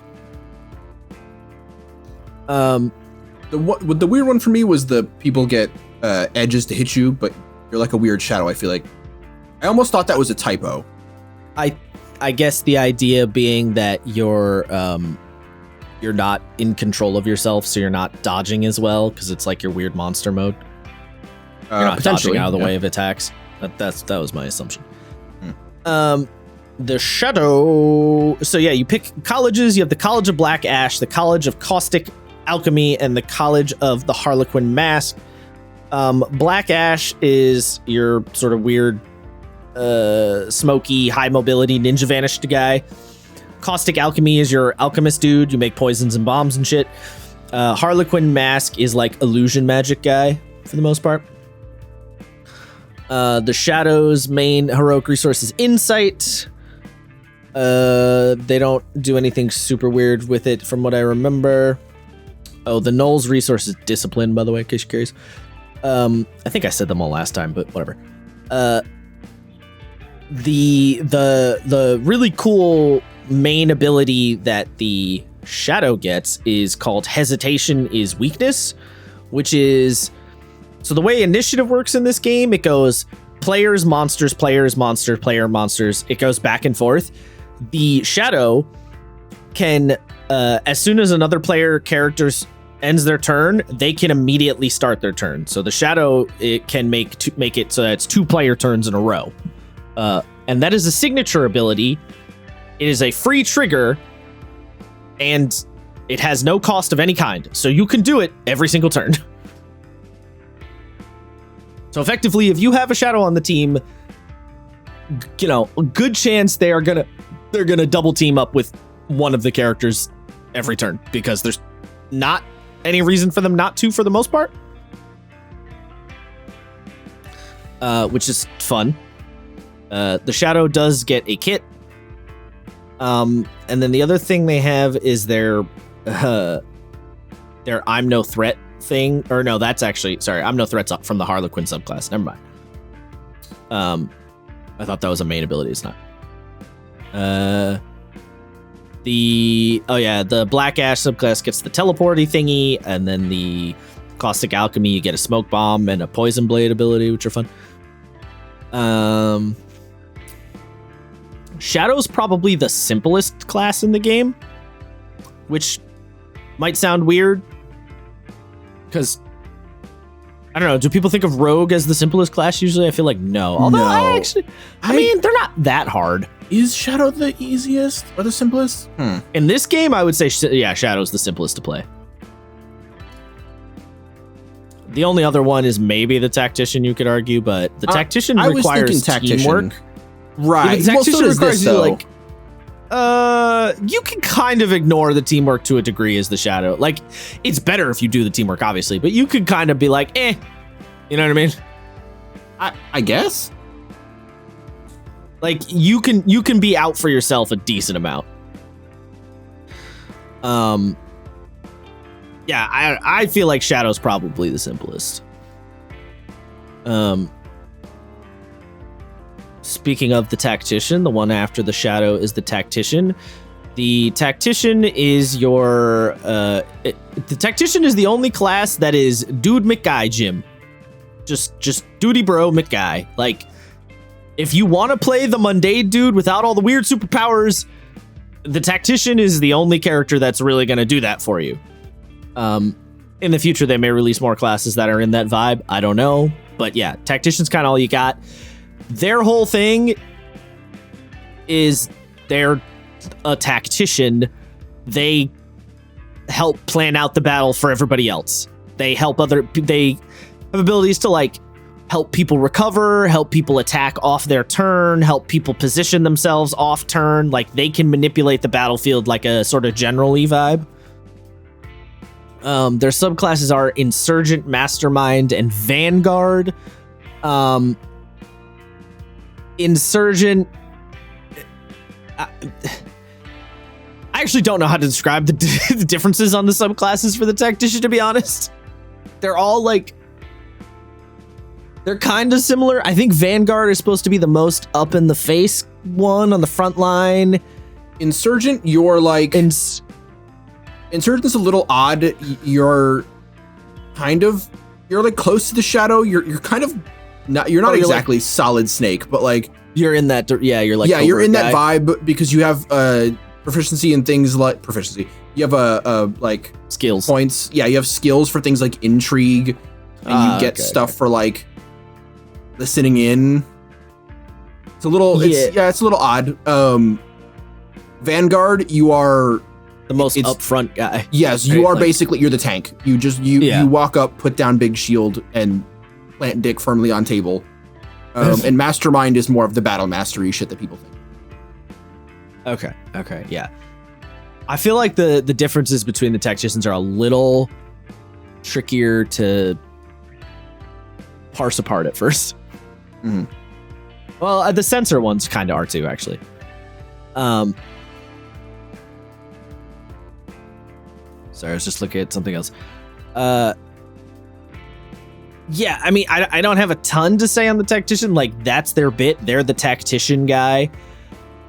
The weird one for me was the people get edges to hit you, but you're like a weird shadow. I feel like I almost thought that was a typo. I guess the idea being that you're not in control of yourself, so you're not dodging as well because it's like your weird monster mode. You're not dodging out of the way of attacks. That was my assumption. The Shadow. So yeah, you pick colleges. You have the College of Black Ash, the College of Caustic Alchemy, and the College of the Harlequin Mask. Black Ash is your sort of weird, smoky, high mobility ninja vanished guy. Caustic Alchemy is your alchemist dude. You make poisons and bombs and shit. Harlequin Mask is like illusion magic guy for the most part. The Shadow's main heroic resource is Insight. They don't do anything super weird with it from what I remember. Oh, the Null's resource is Discipline, by the way, in case you're curious. I think I said them all last time, but whatever. The really cool main ability that the Shadow gets is called Hesitation is Weakness, which is, so the way initiative works in this game, it goes players, monsters, players, monsters, player, monsters. It goes back and forth. The Shadow can, as soon as another player characters ends their turn, they can immediately start their turn. So the Shadow, it can make it so that it's 2 player turns in a row. And that is a signature ability. It is a free trigger, and it has no cost of any kind. So you can do it every single turn. So effectively, if you have a Shadow on the team, you know, a good chance they're gonna double team up with one of the characters every turn, because there's not any reason for them not to, for the most part. Which is fun. The Shadow does get a kit. And then the other thing they have is their I'm no threat thing. Or no, that's actually, sorry, I'm no threats from the Harlequin subclass. Never mind. I thought that was a main ability. It's not. The Black Ash subclass gets the teleporty thingy, and then the Caustic Alchemy, you get a smoke bomb and a poison blade ability, which are fun. Shadow's probably the simplest class in the game, which might sound weird because I don't know. Do people think of Rogue as the simplest class usually? I feel like no. Although No. I mean, they're not that hard. Is Shadow the easiest or the simplest? In this game, I would say, Shadow's the simplest to play. The only other one is maybe the Tactician, you could argue, but the Tactician requires teamwork. Right. Yeah, the Tactician requires you, like, you can kind of ignore the teamwork to a degree as the Shadow. Like, it's better if you do the teamwork, obviously, but you could kind of be like, you know what I mean? I guess. Like, you can be out for yourself a decent amount. Yeah, I feel like Shadow's probably the simplest. Speaking of the Tactician, the one after the Shadow is the Tactician. The Tactician is the Tactician is the only class that is Dude McGuy Jim. Just duty bro McGuy. Like, if you want to play the mundane dude without all the weird superpowers, the Tactician is the only character that's really going to do that for you. In the future, they may release more classes that are in that vibe. I don't know. But yeah, Tactician's kind of all you got. Their whole thing is they're a tactician. They help plan out the battle for everybody else. They have abilities to like help people recover, help people attack off their turn, help people position themselves off turn. Like, they can manipulate the battlefield like a sort of general-y vibe. Their subclasses are Insurgent, Mastermind, and Vanguard. Insurgent, I actually don't know how to describe the differences on the subclasses for the Tactician, to be honest. They're all like, they're kind of similar. I think Vanguard is supposed to be the most up in the face one on the front line. Insurgent, you're like Insurgent's a little odd. You're like close to the Shadow. You're kind of not exactly like, Solid Snake, but like you're in that. You're like you're in that vibe because you have proficiency in things like proficiency. You have like skills points. Yeah, you have skills for things like intrigue, and you get stuff for like listening in. It's a little it's a little odd. Vanguard, you are the most upfront guy. Yes, you are basically you're the tank. You walk up, put down big shield, and plant dick firmly on table. And Mastermind is more of the battle mastery shit that people think. Okay, yeah. I feel like the differences between the Tacticians are a little trickier to parse apart at first. Mm. Well, the sensor ones kind of are too, actually. Sorry, I was just looking at something else. Yeah, I mean, I don't have a ton to say on the Tactician. Like, that's their bit. They're the Tactician guy.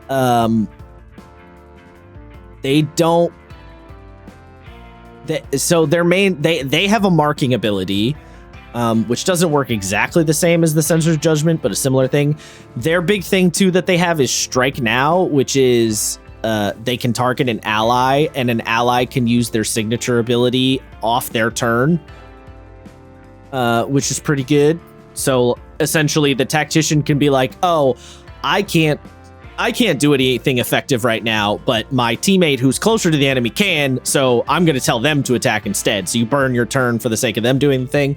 They have a marking ability, which doesn't work exactly the same as the Censor's Judgment, but a similar thing. Their big thing, too, that they have is Strike Now, which is they can target an ally, and an ally can use their signature ability off their turn, which is pretty good. So essentially, the Tactician can be like, "Oh, I can't do anything effective right now, but my teammate who's closer to the enemy can, so I'm going to tell them to attack instead." So you burn your turn for the sake of them doing the thing,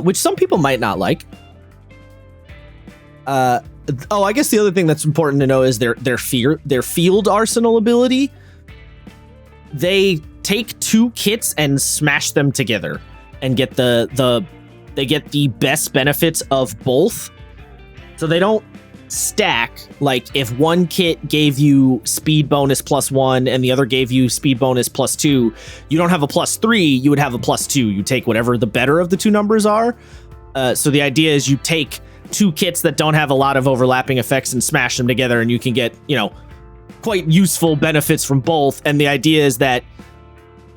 which some people might not like. I guess the other thing that's important to know is their field arsenal ability. They take two kits and smash them together and get they get the best benefits of both. So they don't stack. Like, if one kit gave you speed bonus +1 and the other gave you speed bonus +2, you don't have a +3, you would have a +2. You take whatever the better of the two numbers are. So the idea is you take two kits that don't have a lot of overlapping effects and smash them together, and you can get, quite useful benefits from both. And the idea is that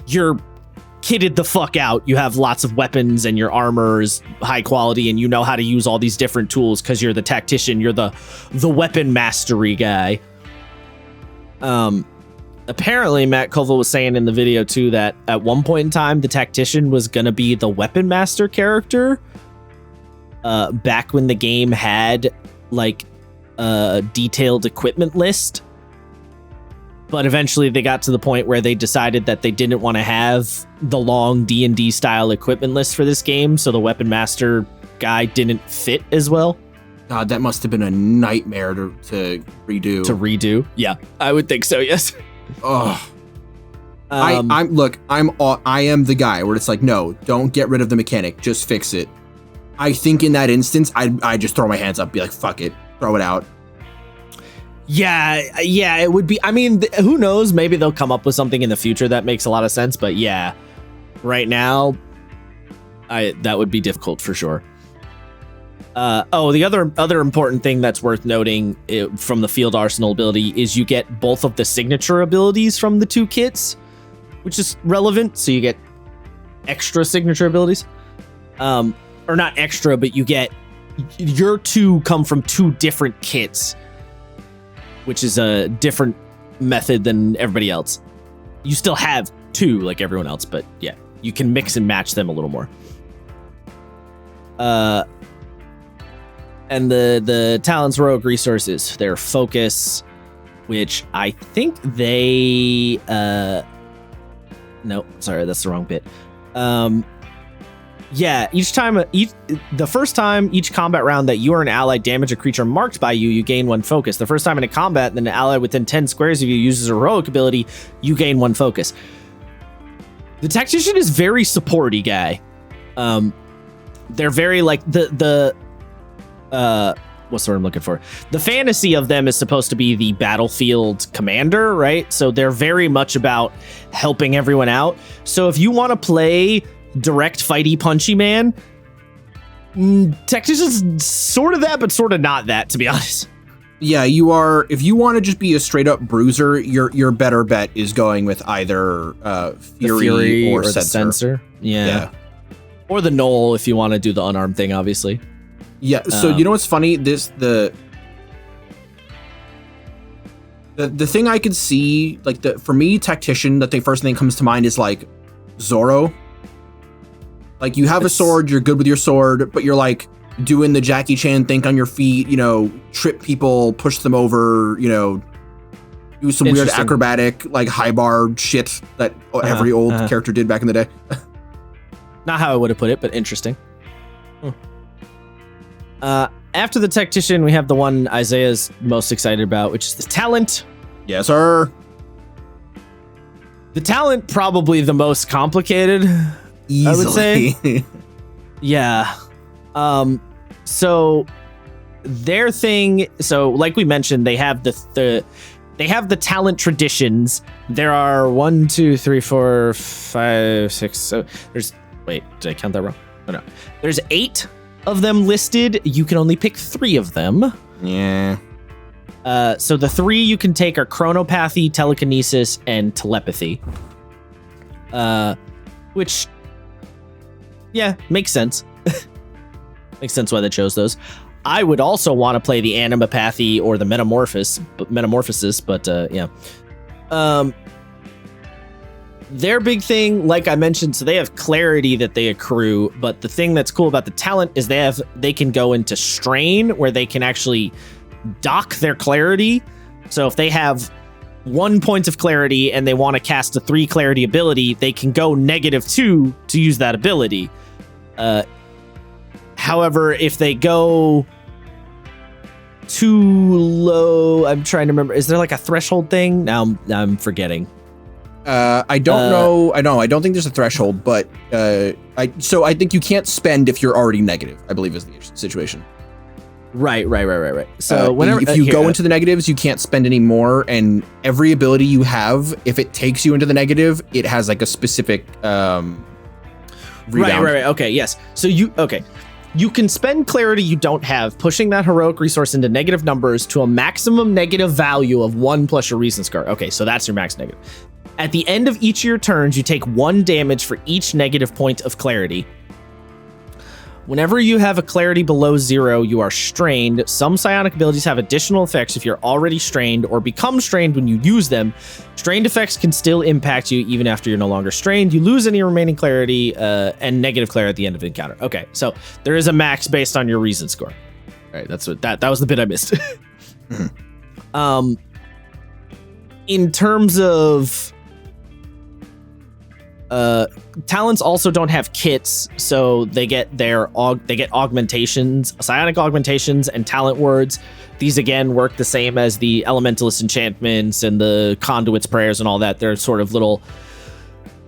you're kitted the fuck out. You have lots of weapons and your armor is high quality and you know how to use all these different tools because you're the tactician. You're the weapon mastery guy. Apparently, Matt Colville was saying in the video, too, that at one point in time, the tactician was going to be the weapon master character. Back when the game had, like, a detailed equipment list. But eventually they got to the point where they decided that they didn't want to have the long D&D style equipment list for this game, so the weapon master guy didn't fit as well. God, that must have been a nightmare to redo. Yeah, I would think so, yes. Oh, I am the guy where it's like, no, don't get rid of the mechanic, just fix it. I think in that instance, I just throw my hands up, be like, fuck it, throw it out. Yeah, it would be. I mean, who knows? Maybe they'll come up with something in the future that makes a lot of sense. But yeah, right now, that would be difficult for sure. The other important thing that's worth noting from the field arsenal ability is you get both of the signature abilities from the two kits, which is relevant. So you get extra signature abilities, or not extra, but you get your two come from two different kits, which is a different method than everybody else. You still have two like everyone else, but yeah, you can mix and match them a little more. And the talents, rogue resources, their focus, which I think they no, sorry, that's the wrong bit. Yeah, the first time each combat round that you or an ally damage a creature marked by you, you gain 1 focus. The first time in a combat, then an ally within 10 squares of you uses a heroic ability, you gain 1 focus. The tactician is very supporty guy. They're very like what's the word I'm looking for? The fantasy of them is supposed to be the battlefield commander, right? So they're very much about helping everyone out. So if you want to play direct fighty punchy man, tactician's sort of that, but sort of not that, to be honest. Yeah, you are. If you want to just be a straight up bruiser, your better bet is going with either Fury or the Censor. Yeah. Or the Knoll if you want to do the unarmed thing, obviously. Yeah. So you know what's funny? The thing I could see, like for me, tactician, the first thing that comes to mind is like Zorro. Like you have a sword, you're good with your sword, but you're like doing the Jackie Chan think on your feet, trip people, push them over, do some weird acrobatic, like high bar shit that every old character did back in the day. Not how I would have put it, but interesting. After the tactician, we have the one Isaiah's most excited about, which is the talent. Yes, sir. The talent, probably the most complicated. Easily. I would say. Yeah. So their thing. So like we mentioned, they have they have the talent traditions. There are 1, 2, 3, 4, 5, 6. So wait, did I count that wrong? Oh no. There's 8 of them listed. You can only pick 3 of them. Yeah. So the 3 you can take are chronopathy, telekinesis, and telepathy. Which, yeah, makes sense. Makes sense why they chose those. I would also want to play the animopathy or the metamorphosis, but yeah. Their big thing, like I mentioned, so they have clarity that they accrue, but the thing that's cool about the talent is they can go into strain where they can actually dock their clarity. So if they have 1 point of clarity and they want to cast a 3 clarity ability, they can go -2 to use that ability. However, if they go too low, I'm trying to remember, is there like a threshold thing? Now I'm forgetting. I don't know. I don't think there's a threshold, but I think you can't spend if you're already negative, I believe is the situation. Right. So whenever if you go into the negatives, you can't spend any more, and every ability you have, if it takes you into the negative, it has like a specific rebound. Right. Okay, yes. So You can spend clarity you don't have, pushing that heroic resource into negative numbers to a maximum negative value of 1 plus your reason score. Okay, so that's your max negative. At the end of each of your turns, you take 1 damage for each negative point of clarity. Whenever you have a clarity below 0, you are strained. Some psionic abilities have additional effects if you're already strained or become strained when you use them. Strained effects can still impact you even after you're no longer strained. You lose any remaining clarity and negative clarity at the end of the encounter. Okay, so there is a max based on your reason score. All right, that's what that was the bit I missed. In terms of talents also don't have kits, so they get augmentations, psionic augmentations, and talent words. These again work the same as the elementalist enchantments and the conduit's prayers and all that. They're sort of little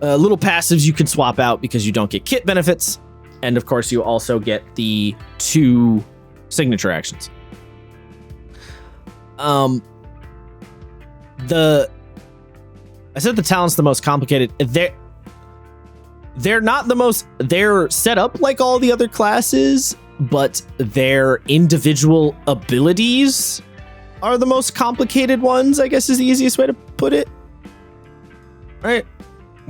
passives you can swap out because you don't get kit benefits, and of course you also get the 2 signature actions. I said the talent's the most complicated. They're not the most, they're set up like all the other classes, but their individual abilities are the most complicated ones, I guess is the easiest way to put it. Right?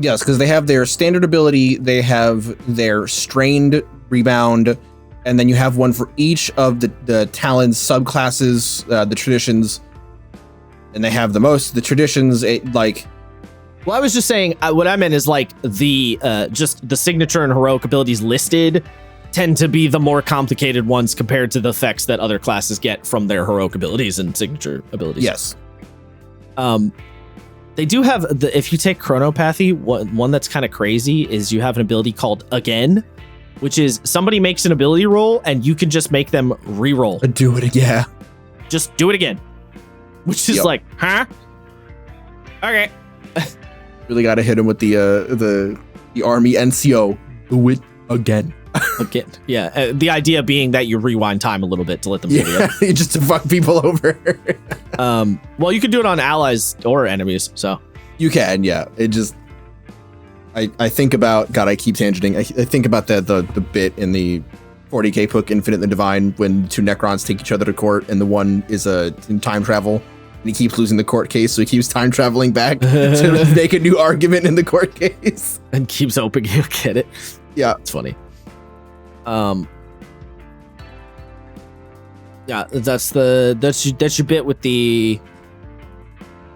Yes, because they have their standard ability, they have their strained rebound, and then you have one for each of the talents, subclasses, the traditions, and they have the traditions, Well, I was just saying, what I meant is like just the signature and heroic abilities listed tend to be the more complicated ones compared to the effects that other classes get from their heroic abilities and signature abilities. Yes. They do have, if you take Chronopathy, one that's kind of crazy is you have an ability called Again, which is somebody makes an ability roll and you can just make them re-roll. Do it again. Yeah. Just do it again. Which is like, huh? Okay. Really got to hit him with the army NCO. Do it again. Again, yeah. The idea being that you rewind time a little bit to let them do it. Just to fuck people over. Well, you can do it on allies or enemies, so you can. Yeah, it just. I think about God. I keep tangenting. I think about the bit in the 40k book Infinite and the Divine when 2 Necrons take each other to court, and the one is in time travel. And he keeps losing the court case, so he keeps time traveling back to make a new argument in the court case. And keeps hoping he'll get it. Yeah. It's funny. Yeah, that's your bit with the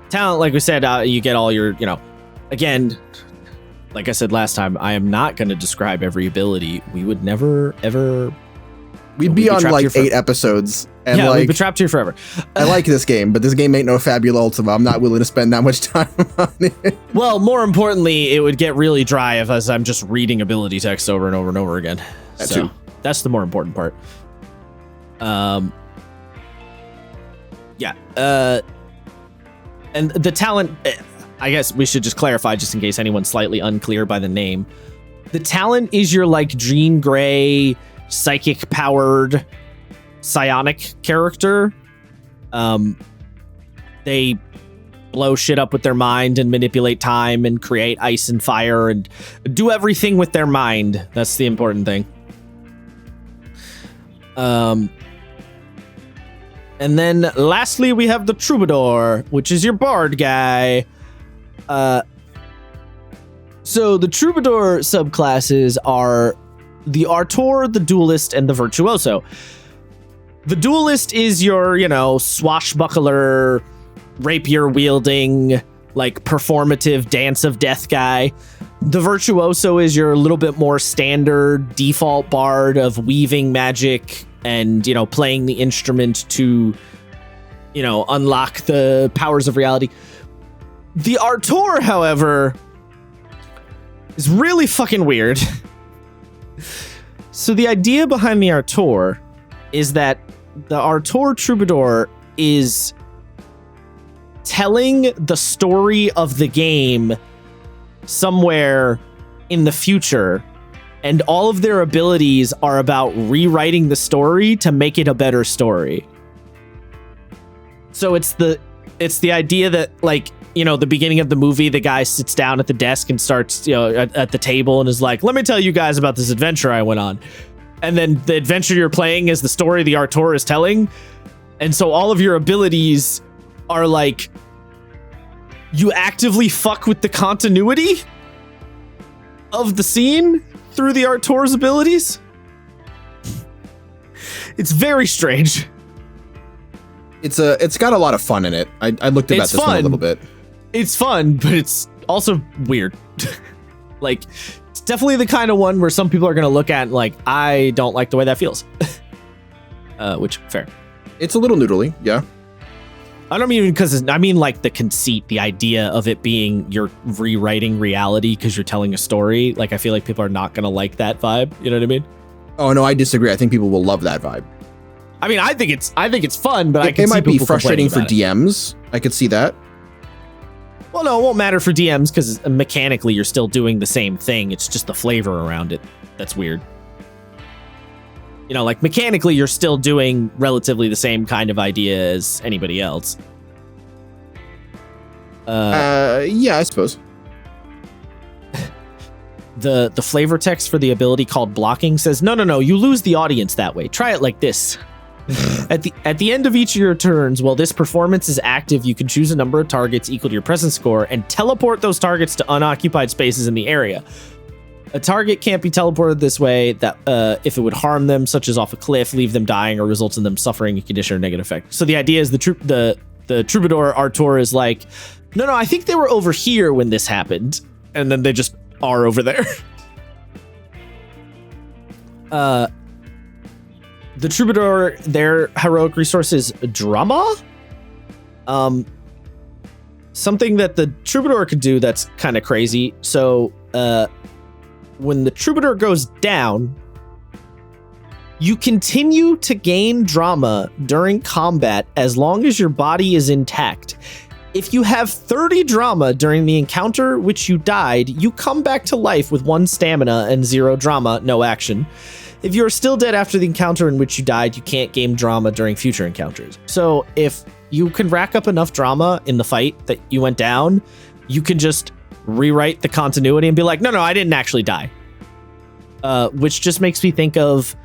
talent. Like we said, you get all your, again, like I said last time, I am not going to describe every ability. We would never, ever... We'd be on like 8 episodes. And yeah, we've been trapped here forever. I like this game, but this game ain't no Fabula Ultima. I'm not willing to spend that much time on it. Well, more importantly, it would get really dry as I'm just reading ability text over and over and over again. That's the more important part. Yeah. And the talent, I guess we should just clarify just in case anyone's slightly unclear by the name. The talent is your like Jean Grey psychic powered psionic character. They blow shit up with their mind and manipulate time and create ice and fire and do everything with their mind. That's the important thing. And then lastly, we have the Troubadour, which is your bard guy. So the Troubadour subclasses are the Artor, the Duelist, and the Virtuoso. The Duelist is your, swashbuckler, rapier-wielding, like, performative dance of death guy. The Virtuoso is your little bit more standard default bard of weaving magic and, playing the instrument to, unlock the powers of reality. The Artor, however, is really fucking weird. So the idea behind the Artor is that the Artor Troubadour is telling the story of the game somewhere in the future, and all of their abilities are about rewriting the story to make it a better story. So it's the idea that, like, the beginning of the movie, the guy sits down at the desk and starts, at the table and is like, let me tell you guys about this adventure I went on. and then the adventure you're playing is the story the Artur is telling. And so all of your abilities are like, you actively fuck with the continuity of the scene through the Artur's abilities. It's very strange. It's got a lot of fun in it. I looked about this one a little bit. It's fun, but it's also weird. Like, it's definitely the kind of one where some people are going to look at and like, I don't like the way that feels. Which, fair. It's a little noodly, yeah. I don't mean because I mean like the conceit, the idea of it being you're rewriting reality because you're telling a story. Like, I feel like people are not going to like that vibe. You know what I mean? Oh no, I disagree. I think people will love that vibe. I mean, I think it's fun, but it might be frustrating for DMs. I could see that. Well, no, it won't matter for DMs because mechanically you're still doing the same thing. It's just the flavor around it that's weird. You know, like mechanically you're still doing relatively the same kind of idea as anybody else. Yeah, I suppose. The flavor text for the ability called blocking says, no, you lose the audience that way. Try it like this. At the end of each of your turns, while this performance is active, you can choose a number of targets equal to your presence score and teleport those targets to unoccupied spaces in the area. A target can't be teleported this way that if it would harm them, such as off a cliff, leave them dying, or results in them suffering a condition or negative effect. So the idea is the troubadour Artur is like, no, I think they were over here when this happened, and then they just are over there. The troubadour, their heroic resource is drama. Something that the troubadour could do that's kind of crazy. So when the troubadour goes down, you continue to gain drama during combat as long as your body is intact. If you have 30 drama during the encounter which you died, you come back to life with 1 stamina and 0 drama, no action. If you're still dead after the encounter in which you died, you can't gain drama during future encounters. So if you can rack up enough drama in the fight that you went down, you can just rewrite the continuity and be like, no, I didn't actually die. Which just makes me think of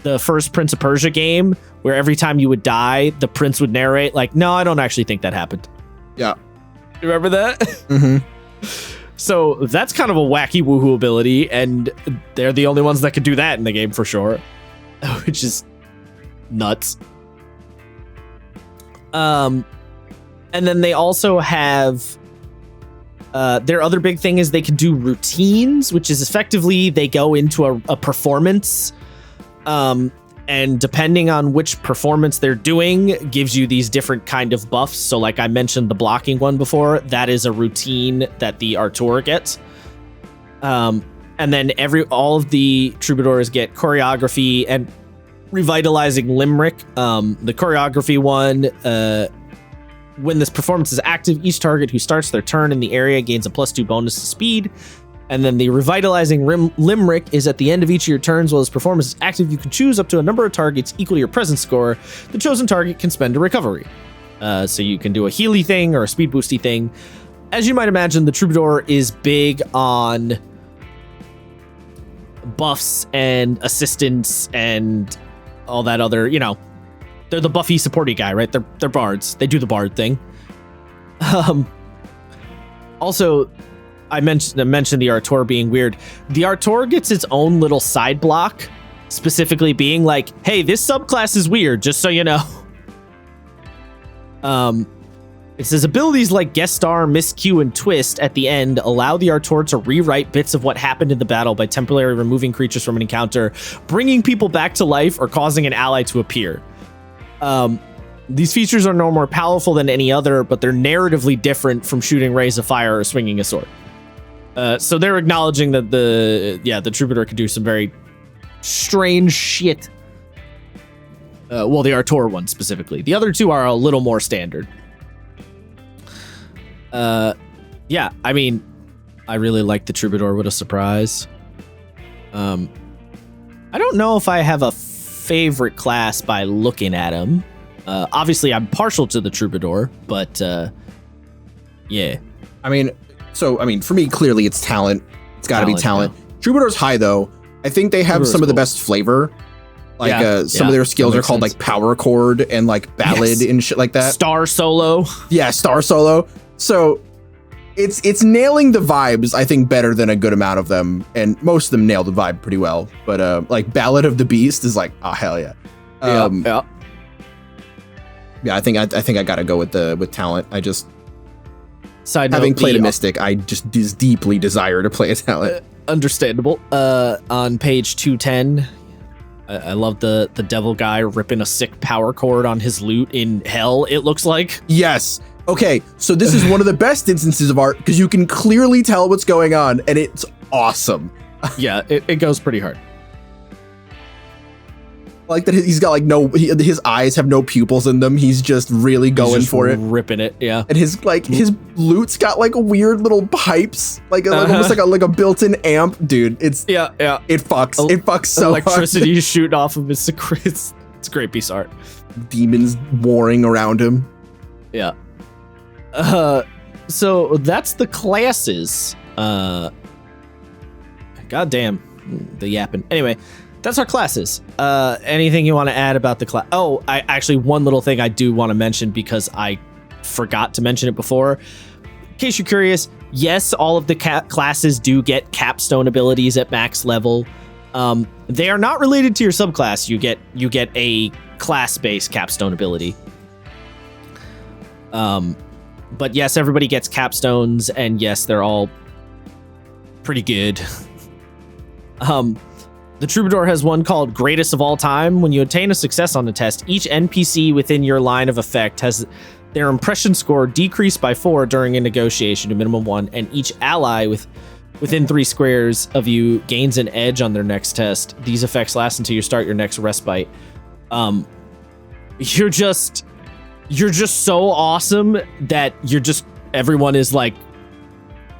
the first Prince of Persia game, where every time you would die, the prince would narrate like, no, I don't actually think that happened. Yeah. You remember that? Mm-hmm. So that's kind of a wacky woohoo ability, and they're the only ones that could do that in the game for sure, which is nuts. And then they also have their other big thing is they can do routines, which is effectively they go into a performance, and depending on which performance they're doing gives you these different kind of buffs. So like I mentioned the blocking one before, that is a routine that the Artur gets. And then all of the troubadours get choreography and revitalizing limerick. The choreography one, when this performance is active, each target who starts their turn in the area gains a +2 bonus to speed. And then the revitalizing limerick is at the end of each of your turns. While this performance is active, you can choose up to a number of targets equal to your presence score. The chosen target can spend a recovery. So you can do a healy thing or a speed boosty thing. As you might imagine, the troubadour is big on buffs and assistance and all that other, they're the buffy supporty guy, right? They're bards. They do the bard thing. Also, I mentioned the Artur being weird. The Artur gets its own little side block, specifically being like, hey, this subclass is weird, just so you know. It says abilities like Guest Star, Miscue, and Twist at the end allow the Artur to rewrite bits of what happened in the battle by temporarily removing creatures from an encounter, bringing people back to life, or causing an ally to appear. These features are no more powerful than any other, but they're narratively different from shooting rays of fire or swinging a sword. So they're acknowledging that the troubadour could do some very strange shit. Well, the Artur one specifically. The other two are a little more standard. Yeah, I mean, I really like the troubadour. What a surprise. I don't know if I have a favorite class by looking at him. Obviously, I'm partial to the troubadour, but yeah. I mean, for me, clearly it's talent. It's got to be talent. Yeah. Troubadour's high, though. I think they have some of the best flavor. Like some of their skills are called like power chord and like ballad and shit like that. Star solo. Yeah, star solo. So it's nailing the vibes, I think, better than a good amount of them, and most of them nail the vibe pretty well. But like Ballad of the Beast is like, oh hell yeah. Yeah, I think I gotta go with talent. I just having played a Mystic, I just deeply desire to play a talent. Understandable. On page 210, I love the devil guy ripping a sick power chord on his lute in hell, it looks like. Yes. Okay, so this is one of the best instances of art because you can clearly tell what's going on, and it's awesome. Yeah, it goes pretty hard. Like that he's got like his eyes have no pupils in them. He's just really going for it, ripping it. Yeah, and his lute's got like weird little pipes, like almost like a built-in amp, dude. It's It fucks so electricity hard. shooting off of his. It's a great piece of art. Demons warring around him. Yeah. So that's the classes. Goddamn, the yapping. Anyway, that's our classes. Anything you want to add about the class? Oh, I actually, one little thing I do want to mention because I forgot to mention it before. In case you're curious, yes, all of the classes do get capstone abilities at max level. They are not related to your subclass. You get a class-based capstone ability. But yes, everybody gets capstones, and yes, they're all pretty good. The Troubadour has one called Greatest of All Time. When you attain a success on the test, each NPC within your line of effect has their impression score decreased by 4 during a negotiation to minimum 1, and each ally within 3 squares of you gains an edge on their next test. These effects last until you start your next respite. You're just so awesome that everyone is like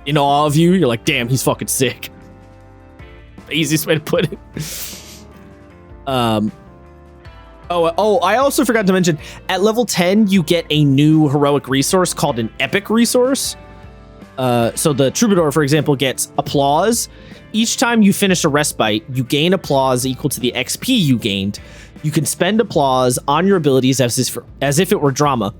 in awe of you. You're like, damn, he's fucking sick. The easiest way to put it. I also forgot to mention, at level 10, you get a new heroic resource called an epic resource. So the Troubadour, for example, gets applause. Each time you finish a respite, you gain applause equal to the XP you gained. You can spend applause on your abilities as if it were drama.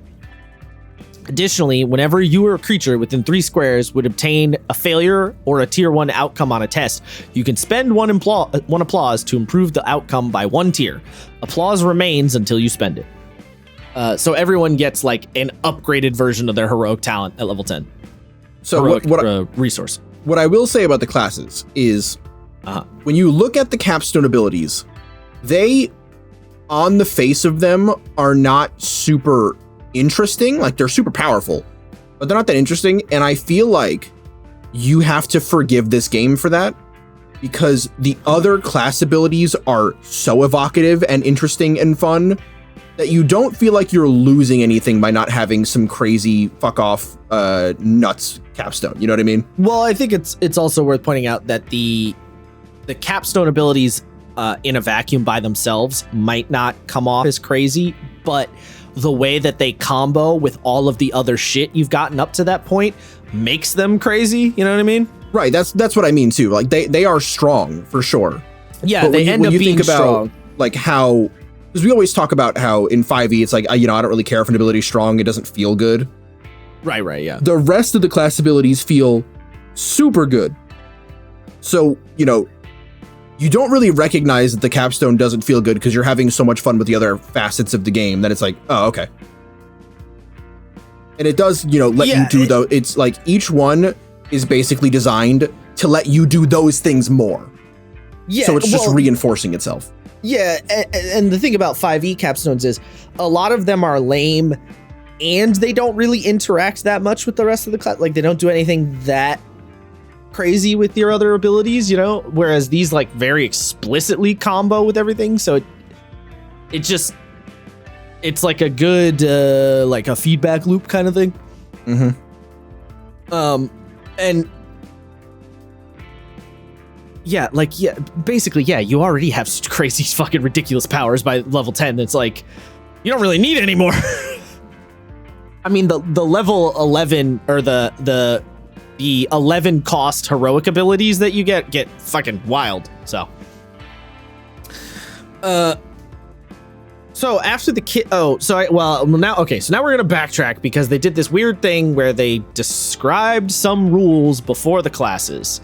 Additionally, whenever you or a creature within 3 squares would obtain a failure or a tier 1 outcome on a test, you can spend one applause to improve the outcome by 1 tier. Applause remains until you spend it. So everyone gets like an upgraded version of their heroic talent at level 10. So heroic, resource. What I will say about the classes is when you look at the capstone abilities, they, on the face of them, are not super interesting. Like, they're super powerful, but they're not that interesting. And I feel like you have to forgive this game for that, because the other class abilities are so evocative and interesting and fun that you don't feel like you're losing anything by not having some crazy fuck off nuts capstone. You know what I mean? Well, I think it's also worth pointing out that the capstone abilities in a vacuum by themselves might not come off as crazy, but the way that they combo with all of the other shit you've gotten up to that point makes them crazy. You know what I mean? Right. That's what I mean too. Like they are strong for sure. Yeah, but they end up being strong. Like how, because we always talk about how in 5e it's like, I don't really care if an ability is strong. It doesn't feel good. Right. Yeah. The rest of the class abilities feel super good. So, you don't really recognize that the capstone doesn't feel good because you're having so much fun with the other facets of the game that it's like, oh, okay. And it does, let you do though. It's like each one is basically designed to let you do those things more. Yeah. So it's just reinforcing itself. Yeah. And the thing about 5e capstones is a lot of them are lame and they don't really interact that much with the rest of the class. Like they don't do anything that crazy with your other abilities, whereas these like very explicitly combo with everything. So it's like a good like a feedback loop kind of thing. And basically you already have such crazy fucking ridiculous powers by level 10. It's like you don't really need any more. I mean the level 11 or the 11 cost heroic abilities that you get fucking wild. So So after the kid, so now we're gonna backtrack because they did this weird thing where they described some rules before the classes.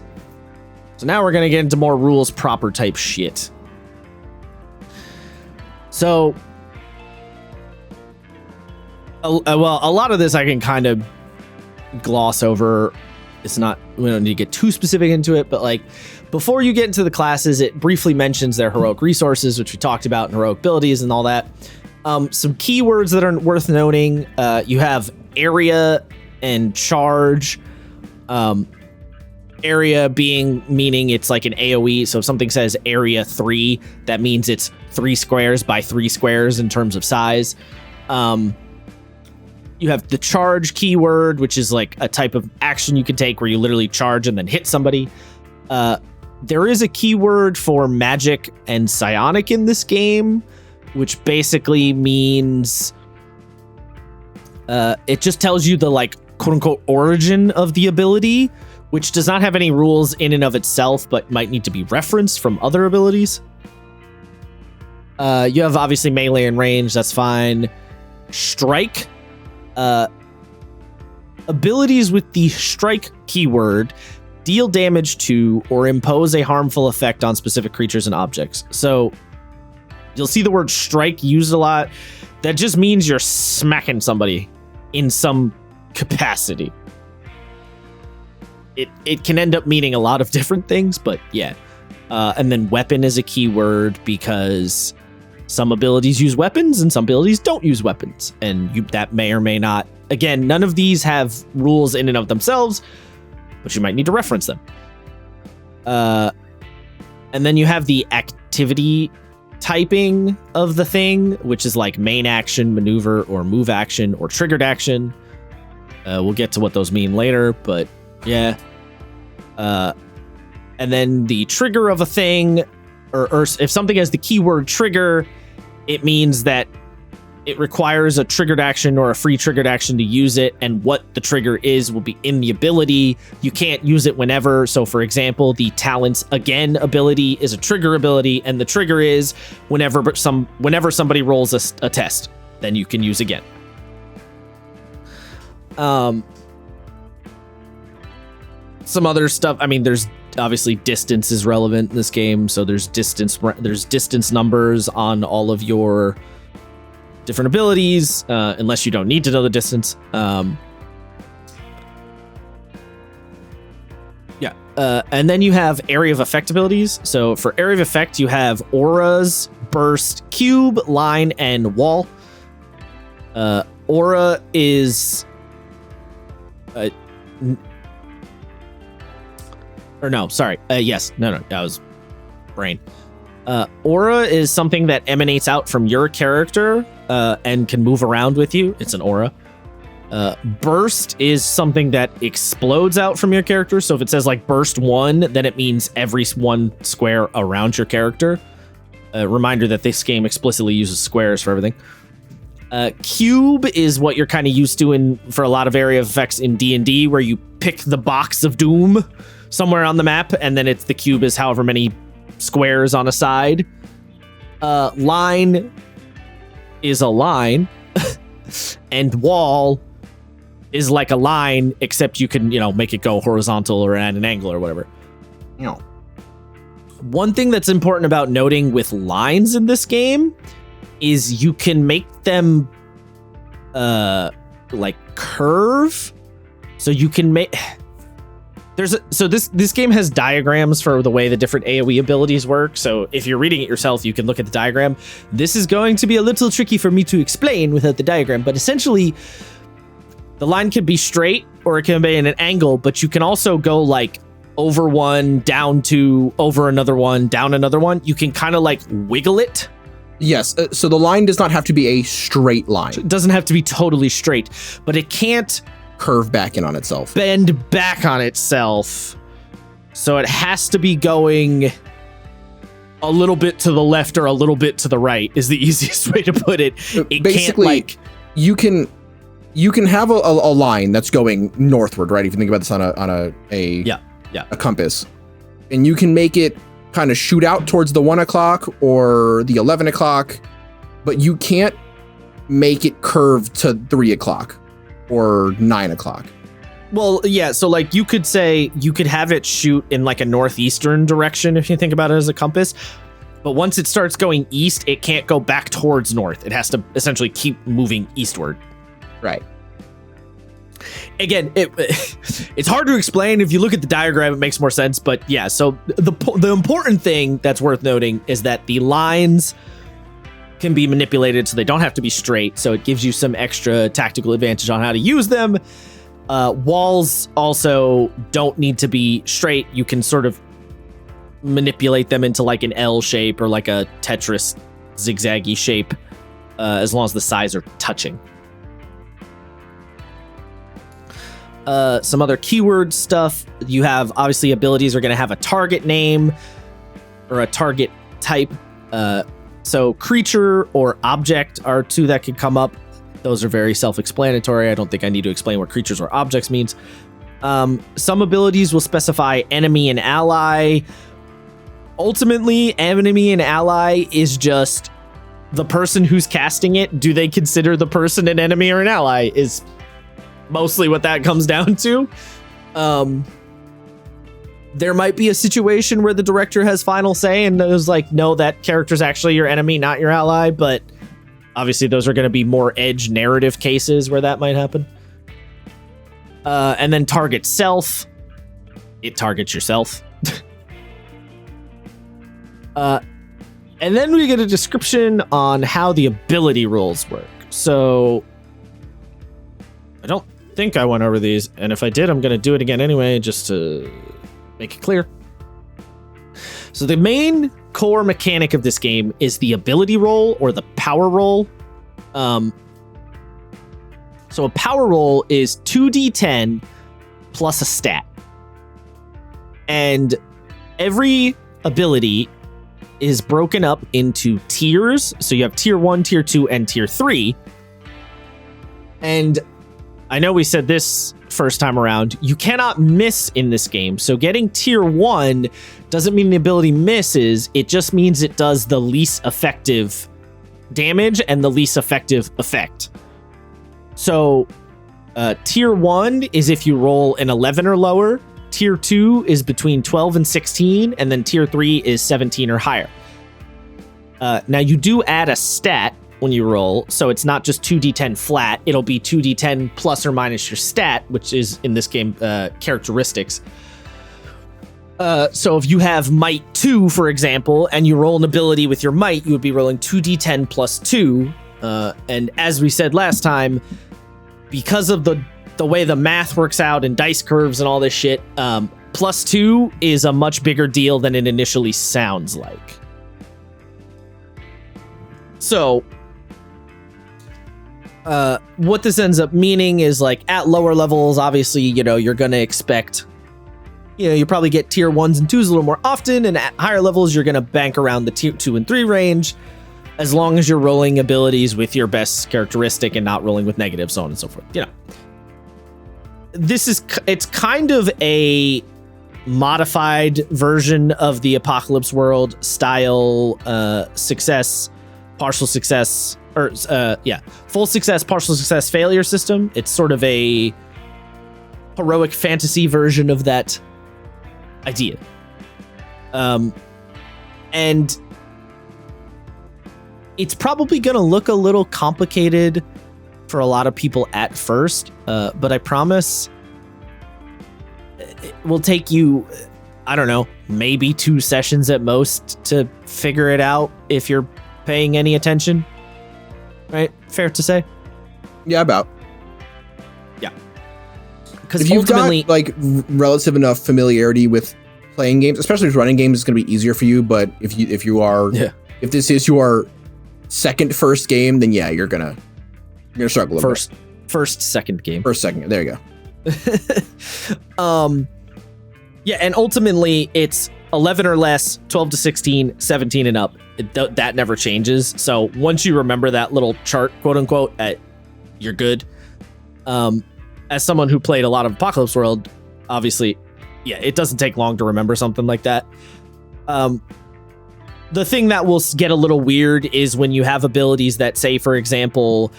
So now we're gonna get into more rules proper type shit. So, a lot of this I can kind of gloss over. We don't need to get too specific into it, but like before you get into the classes, it briefly mentions their heroic resources, which we talked about, and heroic abilities and all that. Some keywords that are worth noting. You have area and charge. Area meaning it's like an AoE. So if something says area 3, that means it's 3 squares by 3 squares in terms of size. You have the charge keyword, which is like a type of action you can take where you literally charge and then hit somebody. There is a keyword for magic and psionic in this game, which basically means it just tells you the like quote unquote origin of the ability, which does not have any rules in and of itself, but might need to be referenced from other abilities. You have obviously melee and range, that's fine. Strike. Abilities with the strike keyword deal damage to or impose a harmful effect on specific creatures and objects. So you'll see the word strike used a lot. That just means you're smacking somebody in some capacity. It can end up meaning a lot of different things, but yeah. And then weapon is a keyword because some abilities use weapons and some abilities don't use weapons. And that may or may not. Again, none of these have rules in and of themselves, but you might need to reference them. And then you have the activity typing of the thing, which is like main action, maneuver, or move action, or triggered action. We'll get to what those mean later, but yeah. And then the trigger of a thing, or if something has the keyword trigger, it means that it requires a triggered action or a free triggered action to use it, and what the trigger is will be in the ability. You can't use it whenever. So for example, the talents again ability is a trigger ability, and the trigger is whenever somebody rolls a test, then you can use again. Some other stuff, I mean, there's obviously distance is relevant in this game, so there's distance numbers on all of your different abilities, unless you don't need to know the distance. And then you have area of effect abilities. So for area of effect, you have auras, burst, cube, line, and wall. Aura is that was brain. Aura is something that emanates out from your character and can move around with you. It's an aura. Burst is something that explodes out from your character. So if it says like burst 1, then it means every one square around your character. Reminder that this game explicitly uses squares for everything. Cube is what you're kind of used to for a lot of area of effects in D&D, where you pick the box of doom somewhere on the map, and then the cube is however many squares on a side. Line is a line, and wall is like a line, except you can, make it go horizontal or at an angle or whatever. One thing that's important about noting with lines in this game is you can make them like curve. So you can make this game has diagrams for the way the different AoE abilities work. So if you're reading it yourself, you can look at the diagram. This is going to be a little tricky for me to explain without the diagram, but essentially the line can be straight or it can be in an angle, but you can also go like over one, down two, over another one, down another one. You can kind of like wiggle it. Yes, so the line does not have to be a straight line. It doesn't have to be totally straight, but it can't curve back in on itself. Bend back on itself. So it has to be going a little bit to the left or a little bit to the right is the easiest way to put it. Basically, you can have a line that's going northward, right? If you think about this on a compass, and you can make it kind of shoot out towards the 1 o'clock or the 11 o'clock, but you can't make it curve to 3 o'clock or 9 o'clock. Well, yeah, so like you could say you could have it shoot in like a northeastern direction if you think about it as a compass. But once it starts going east, it can't go back towards north. It has to essentially keep moving eastward. Right. Again, it's hard to explain. If you look at the diagram, it makes more sense. But yeah, so the important thing that's worth noting is that the lines can be manipulated so they don't have to be straight. So it gives you some extra tactical advantage on how to use them. Walls also don't need to be straight. You can sort of manipulate them into like an L shape or like a Tetris zigzaggy shape, as long as the sides are touching. Some other keyword stuff. You have obviously abilities are going to have a target name or a target type. So creature or object are two that could come up. Those are very self-explanatory. I don't think I need to explain what creatures or objects means. Some abilities will specify enemy and ally. Ultimately, enemy and ally is just the person who's casting it. Do they consider the person an enemy or an ally is mostly what that comes down to. There might be a situation where the director has final say and knows like, no, that character's actually your enemy, not your ally. But obviously those are going to be more edge narrative cases where that might happen. And then target self. It targets yourself. And then we get a description on how the ability rules work. So I don't think I went over these, and if I did, I'm going to do it again anyway, just to make it clear. So the main core mechanic of this game is the ability roll or the power roll. So a power roll is 2d10 plus a stat. And every ability is broken up into tiers. So you have tier 1, tier 2, and tier 3. And I know we said this first time around, you cannot miss in this game. So getting tier 1 doesn't mean the ability misses. It just means it does the least effective damage and the least effective effect. So tier 1 is if you roll an 11 or lower. Tier 2 is between 12 and 16, and then tier 3 is 17 or higher. Now you do add a stat when you roll, so it's not just 2d10 flat, it'll be 2d10 plus or minus your stat, which is in this game characteristics. So if you have might 2, for example, and you roll an ability with your might, you would be rolling 2d10 plus 2. And as we said last time, because of the way the math works out and dice curves and all this shit, plus 2 is a much bigger deal than it initially sounds like. So what this ends up meaning is like at lower levels, obviously, you're going to expect, you probably get tier 1s and 2s a little more often. And at higher levels, you're going to bank around the tier 2 and 3 range, as long as you're rolling abilities with your best characteristic and not rolling with negative, so on and so forth. It's kind of a modified version of the Apocalypse World style success, partial success, or full success, partial success, failure system. It's sort of a heroic fantasy version of that idea. And it's probably going to look a little complicated for a lot of people at first, but I promise it will take you, I don't know, maybe 2 sessions at most to figure it out if you're paying any attention. Right? Fair to say? Yeah, about. Yeah. Because if you've got like relative enough familiarity with playing games, especially with running games, it's going to be easier for you. But if this is your first game, then yeah, you're gonna struggle a little bit. Second game. There you go. Yeah, and ultimately it's 11 or less, 12 to 16, 17 and up. That never changes. So once you remember that little chart, quote unquote, you're good. As someone who played a lot of Apocalypse World, obviously, yeah, it doesn't take long to remember something like that. The thing that will get a little weird is when you have abilities that say, for example,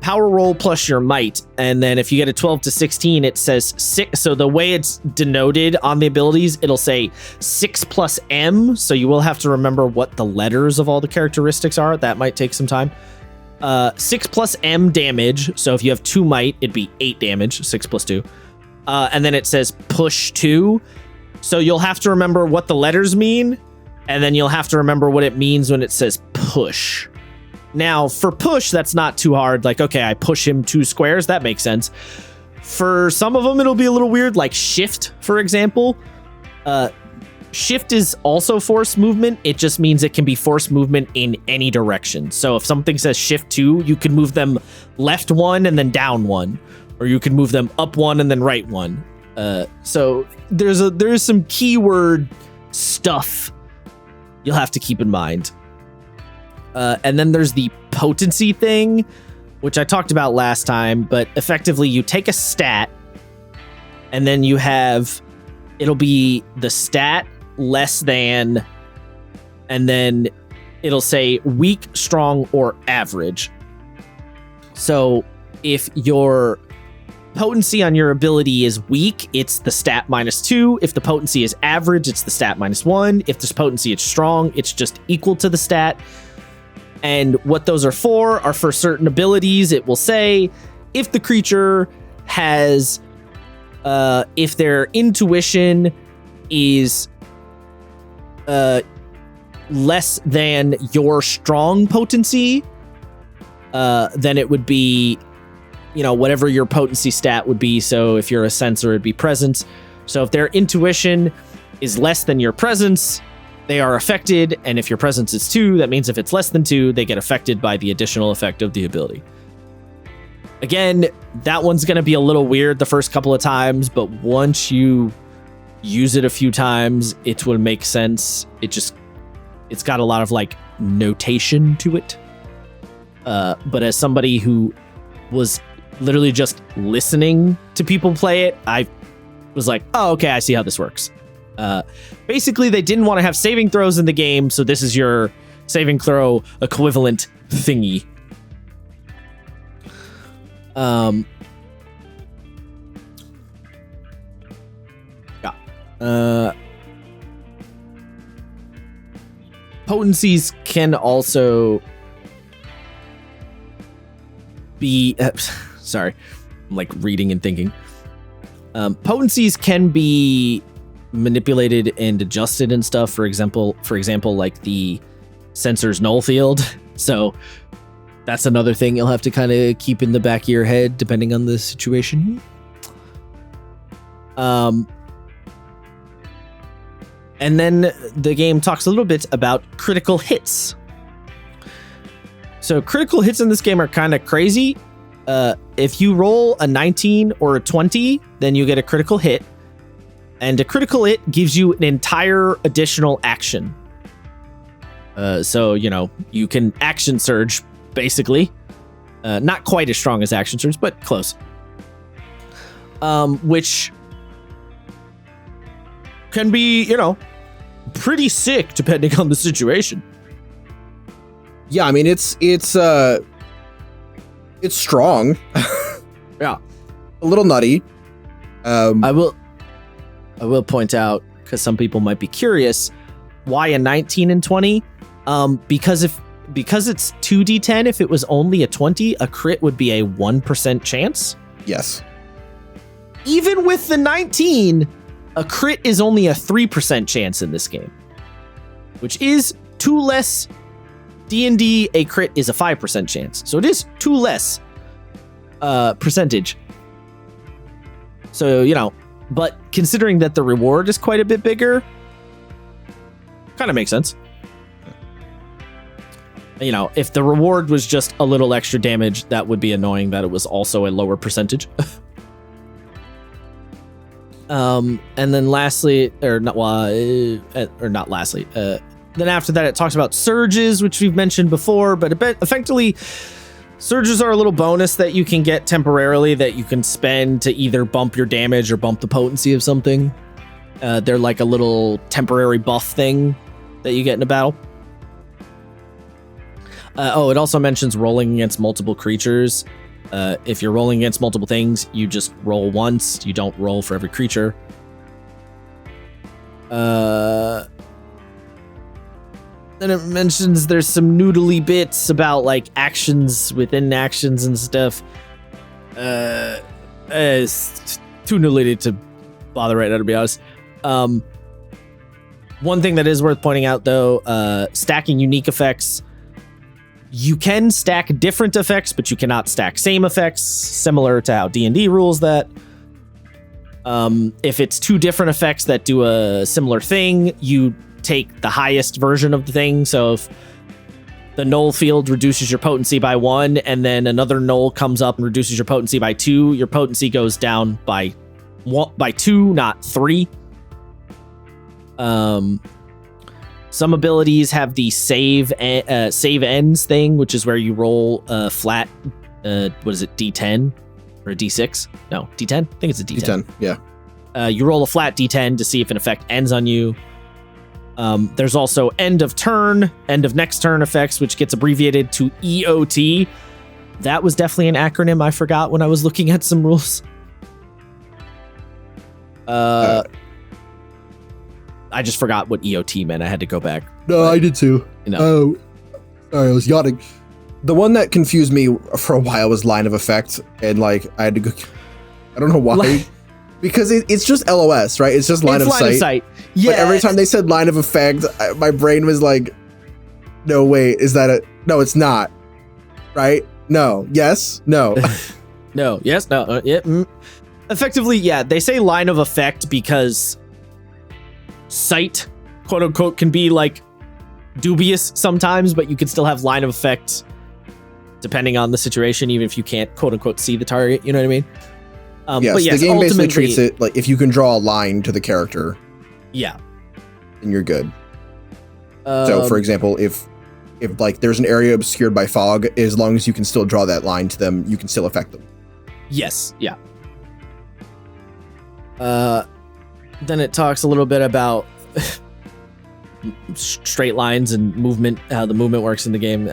power roll plus your might, and then if you get a 12 to 16, it says 6. So the way it's denoted on the abilities, it'll say 6 plus M. So you will have to remember what the letters of all the characteristics are. That might take some time. 6 plus M damage. So if you have 2 might, it'd be 8 damage. 6 plus 2. And then it says push 2. So you'll have to remember what the letters mean, and then you'll have to remember what it means when it says push. Now, for push, that's not too hard. Like, okay, I push him 2 squares. That makes sense. For some of them, it'll be a little weird, like shift, for example. Shift is also force movement. It just means it can be force movement in any direction. So if something says shift 2, you can move them left 1 and then down 1. Or you can move them up 1 and then right 1. So there's some keyword stuff you'll have to keep in mind. And then there's the potency thing, which I talked about last time, but effectively you take a stat and then you have, it'll be the stat less than, and then it'll say weak, strong, or average. So if your potency on your ability is weak, it's the stat -2. If the potency is average, it's the stat -1. If this potency is strong, it's just equal to the stat. And what those are for certain abilities. It will say if the creature has, if their intuition is less than your strong potency, then it would be, whatever your potency stat would be. So if you're a sensor, it'd be presence. So if their intuition is less than your presence, they are affected. And if your presence is 2, that means if it's less than 2, they get affected by the additional effect of the ability. Again, that one's going to be a little weird the first couple of times, but once you use it a few times, it will make sense. It's got a lot of like notation to it. But as somebody who was literally just listening to people play it, I was like, oh, okay, I see how this works. Basically, they didn't want to have saving throws in the game, so this is your saving throw equivalent thingy. Potencies can also be... sorry, I'm like reading and thinking. Potencies can be manipulated and adjusted and stuff. For example, like the sensor's null field. So that's another thing you'll have to kind of keep in the back of your head depending on the situation. And then the game talks a little bit about critical hits. So critical hits in this game are kind of crazy. If you roll a 19 or a 20, then you get a critical hit. And a critical hit gives you an entire additional action. So, you can action surge, basically. Not quite as strong as action surge, but close. Which can be, pretty sick depending on the situation. Yeah, I mean, it's strong. Yeah. A little nutty. I will point out, because some people might be curious, why a 19 and 20? Because it's 2d10, if it was only a 20, a crit would be a 1% chance. Yes. Even with the 19, a crit is only a 3% chance in this game, which is 2 less. D&D, a crit is a 5% chance. So it is 2 less percentage. So, but considering that the reward is quite a bit bigger, kind of makes sense. If the reward was just a little extra damage, that would be annoying that it was also a lower percentage. And then lastly, then after that, it talks about surges, which we've mentioned before, but effectively, surges are a little bonus that you can get temporarily that you can spend to either bump your damage or bump the potency of something. They're like a little temporary buff thing that you get in a battle. It also mentions rolling against multiple creatures. If you're rolling against multiple things, you just roll once. You don't roll for every creature. Then it mentions there's some noodly bits about like actions within actions and stuff. It's too noodly to bother right now, to be honest. One thing that is worth pointing out, though, stacking unique effects. You can stack different effects, but you cannot stack same effects, similar to how D&D rules that. If it's two different effects that do a similar thing, you take the highest version of the thing. So if the null field reduces your potency by 1, and then another null comes up and reduces your potency by 2, your potency goes down by 2, not 3. Some abilities have the save ends thing, which is where you roll a flat, what is it, D10 or a D6? No, D10? I think it's a D10. D10, yeah. You roll a flat D10 to see if an effect ends on you. There's also end of turn, end of next turn effects, which gets abbreviated to EOT. That was definitely an acronym I forgot when I was looking at some rules. I just forgot what EOT meant. I had to go back. No, I did too. Oh, sorry, I was yawning. The one that confused me for a while was line of effect, and like I had to go. I don't know why, because it's just LOS, right? It's just line of sight. Yeah. But every time they said line of effect, my brain was like, "No, wait, is that a? No, it's not. Right? No. Yes. No. No. Yes. No. Yeah. Effectively, yeah. They say line of effect because sight, quote unquote, can be like dubious sometimes, but you can still have line of effect depending on the situation, even if you can't, quote unquote, see the target. You know what I mean? Yes, but yes, the game basically treats it like if you can draw a line to the character, yeah, and you're good. So, for example, if like there's an area obscured by fog, as long as you can still draw that line to them, you can still affect them. Yes, yeah. Then it talks a little bit about straight lines and movement, how the movement works in the game.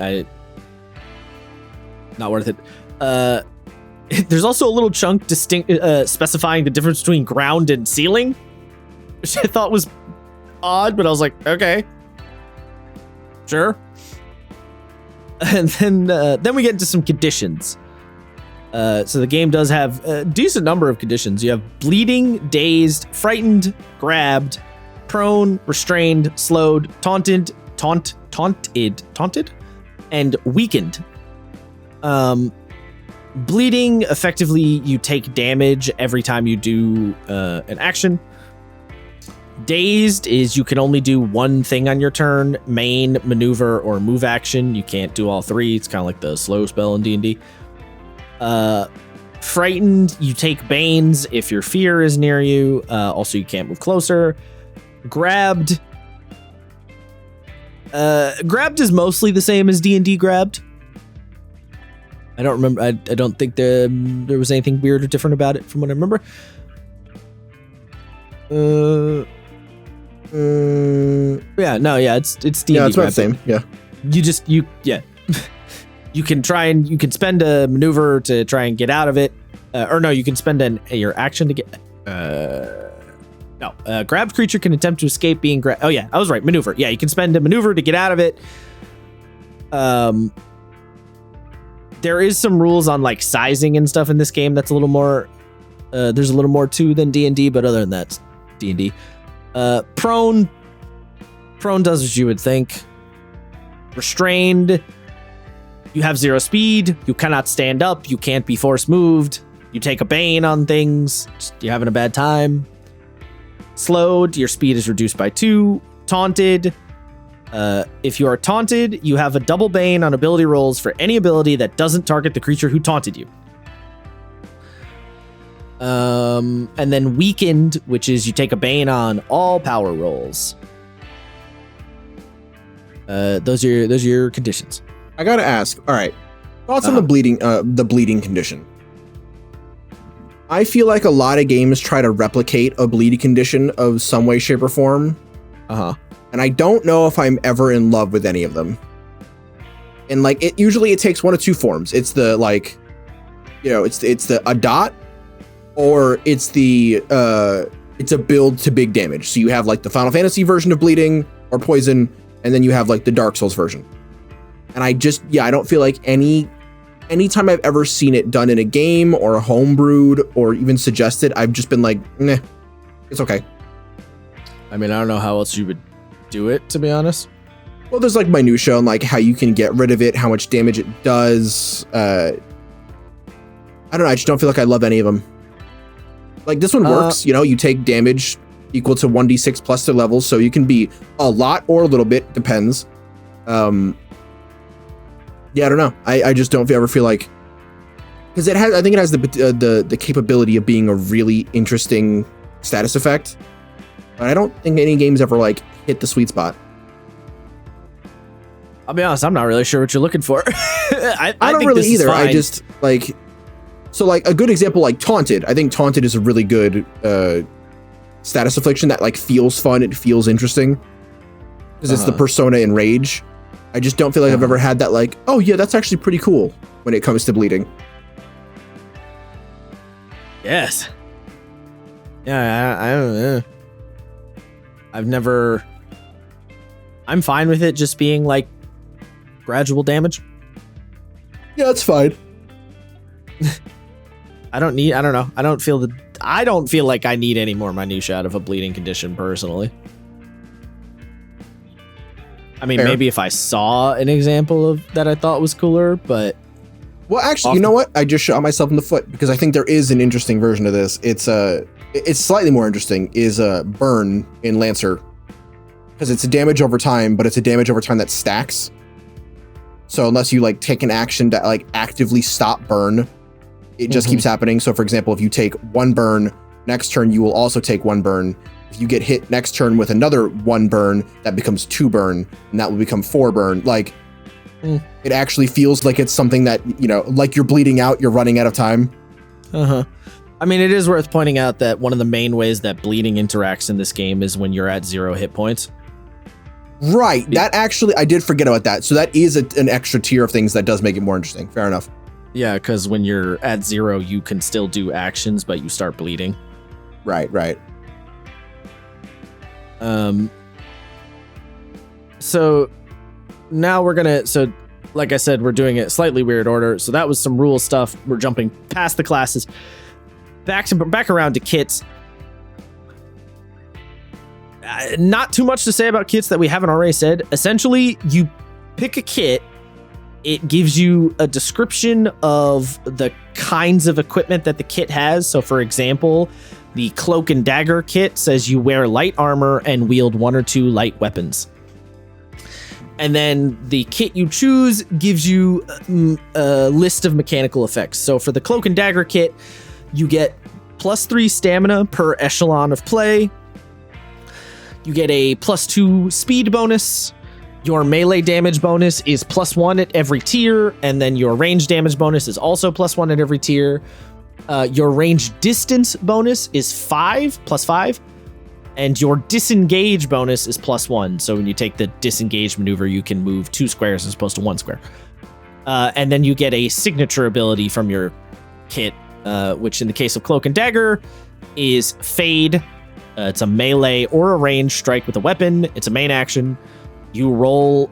Not worth it. There's also a little chunk specifying the difference between ground and ceiling, which I thought was odd, but I was like, okay, sure. And then we get into some conditions. So the game does have a decent number of conditions. You have bleeding, dazed, frightened, grabbed, prone, restrained, slowed, taunted, and weakened. Bleeding, effectively, you take damage every time you do an action. Dazed is you can only do one thing on your turn: main, maneuver, or move action. You can't do all three. It's kind of like the slow spell in D&D. Frightened, you take banes if your fear is near you. Also, you can't move closer. Grabbed. Grabbed is mostly the same as D&D grabbed. I don't remember. I don't think there was anything weird or different about it from what I remember. Yeah, no, yeah, it's D&D. Yeah, it's about the same. Yeah. You can spend a maneuver to try and get out of it. Or no, you can spend your action to get. Grabbed creature can attempt to escape being grabbed. Oh yeah, I was right. Maneuver. Yeah, you can spend a maneuver to get out of it. There is some rules on like sizing and stuff in this game. That's a little more. There's a little more to than D&D, but other than that, it's D&D. Prone does what you would think. Restrained. You have 0 speed. You cannot stand up. You can't be force moved. You take a bane on things. You're having a bad time. Slowed. Your speed is reduced by 2. Taunted. If you are taunted, you have a double bane on ability rolls for any ability that doesn't target the creature who taunted you. And then weakened, which is you take a bane on all power rolls. Those are your conditions. I gotta ask. All right, thoughts on the bleeding condition? I feel like a lot of games try to replicate a bleeding condition of some way, shape, or form. And I don't know if I'm ever in love with any of them. And like it takes one of two forms. It's the like, it's the a dot, or it's it's a build to big damage. So you have like the Final Fantasy version of bleeding or poison, and then you have like the Dark Souls version. And I don't feel like anytime I've ever seen it done in a game or homebrewed or even suggested, I've just been like, nah, it's okay. I mean, I don't know how else you would do it, to be honest. Well, there's like minutia on like how you can get rid of it, how much damage it does. I don't know. I just don't feel like I love any of them. Like this one works, you take damage equal to 1d6 plus their levels, so you can be a lot or a little bit, depends. Yeah, I don't know. I just don't ever feel like, because I think it has the capability of being a really interesting status effect, but I don't think any games ever like hit the sweet spot. I'll be honest, I'm not really sure what you're looking for. I don't think really this either. Is fine. I just like, so like a good example, like Taunted. I think Taunted is a really good status affliction that like feels fun. It feels interesting because it's the persona in Rage. I just don't feel like I've ever had that like, oh yeah, that's actually pretty cool when it comes to bleeding. Yes. Yeah, I don't know. I'm fine with it just being like gradual damage. Yeah, that's fine. I don't know. I don't feel like I need any more minutia out of a bleeding condition personally. I mean, maybe if I saw an example of that I thought was cooler, but... Well, actually, you know what? I just shot myself in the foot because I think there is an interesting version of this. It's slightly more interesting, is Burn in Lancer. Because it's a damage over time, but it's a damage over time that stacks. So unless you like take an action to like actively stop burn, it just keeps happening. So for example, if you take one burn, next turn you will also take one burn. If you get hit next turn with another one burn, that becomes 2 burn, and that will become 4 burn. Like, it actually feels like it's something that, like you're bleeding out, you're running out of time. I mean, it is worth pointing out that one of the main ways that bleeding interacts in this game is when you're at 0 hit points. Right. That actually, I did forget about that. So that is an extra tier of things that does make it more interesting. Fair enough. Yeah, because when you're at 0, you can still do actions, but you start bleeding. Right. So now like I said, we're doing it slightly weird order. So that was some rule stuff. We're jumping past the classes, back around to kits. Not too much to say about kits that we haven't already said. Essentially, you pick a kit. It gives you a description of the kinds of equipment that the kit has. So for example, the Cloak and Dagger kit says you wear light armor and wield 1 or 2 light weapons. And then the kit you choose gives you a list of mechanical effects. So for the Cloak and Dagger kit, you get +3 stamina per echelon of play. You get a +2 speed bonus. Your melee damage bonus is +1 at every tier, and then your range damage bonus is also +1 at every tier. Your range distance bonus is +5, and your disengage bonus is +1. So when you take the disengage maneuver, you can move 2 squares as opposed to 1 square. And then you get a signature ability from your kit, which in the case of Cloak and Dagger is Fade. It's a melee or a range strike with a weapon. It's a main action. You roll,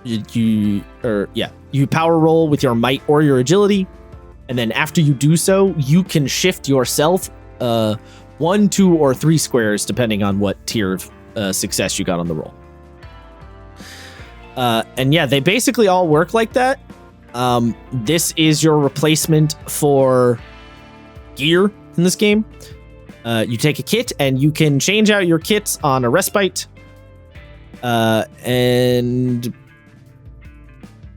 you power roll with your might or your agility. And then after you do so, you can shift yourself 1, 2, or 3 squares, depending on what tier of success you got on the roll. And yeah, they basically all work like that. This is your replacement for gear in this game. You take a kit and you can change out your kits on a respite. And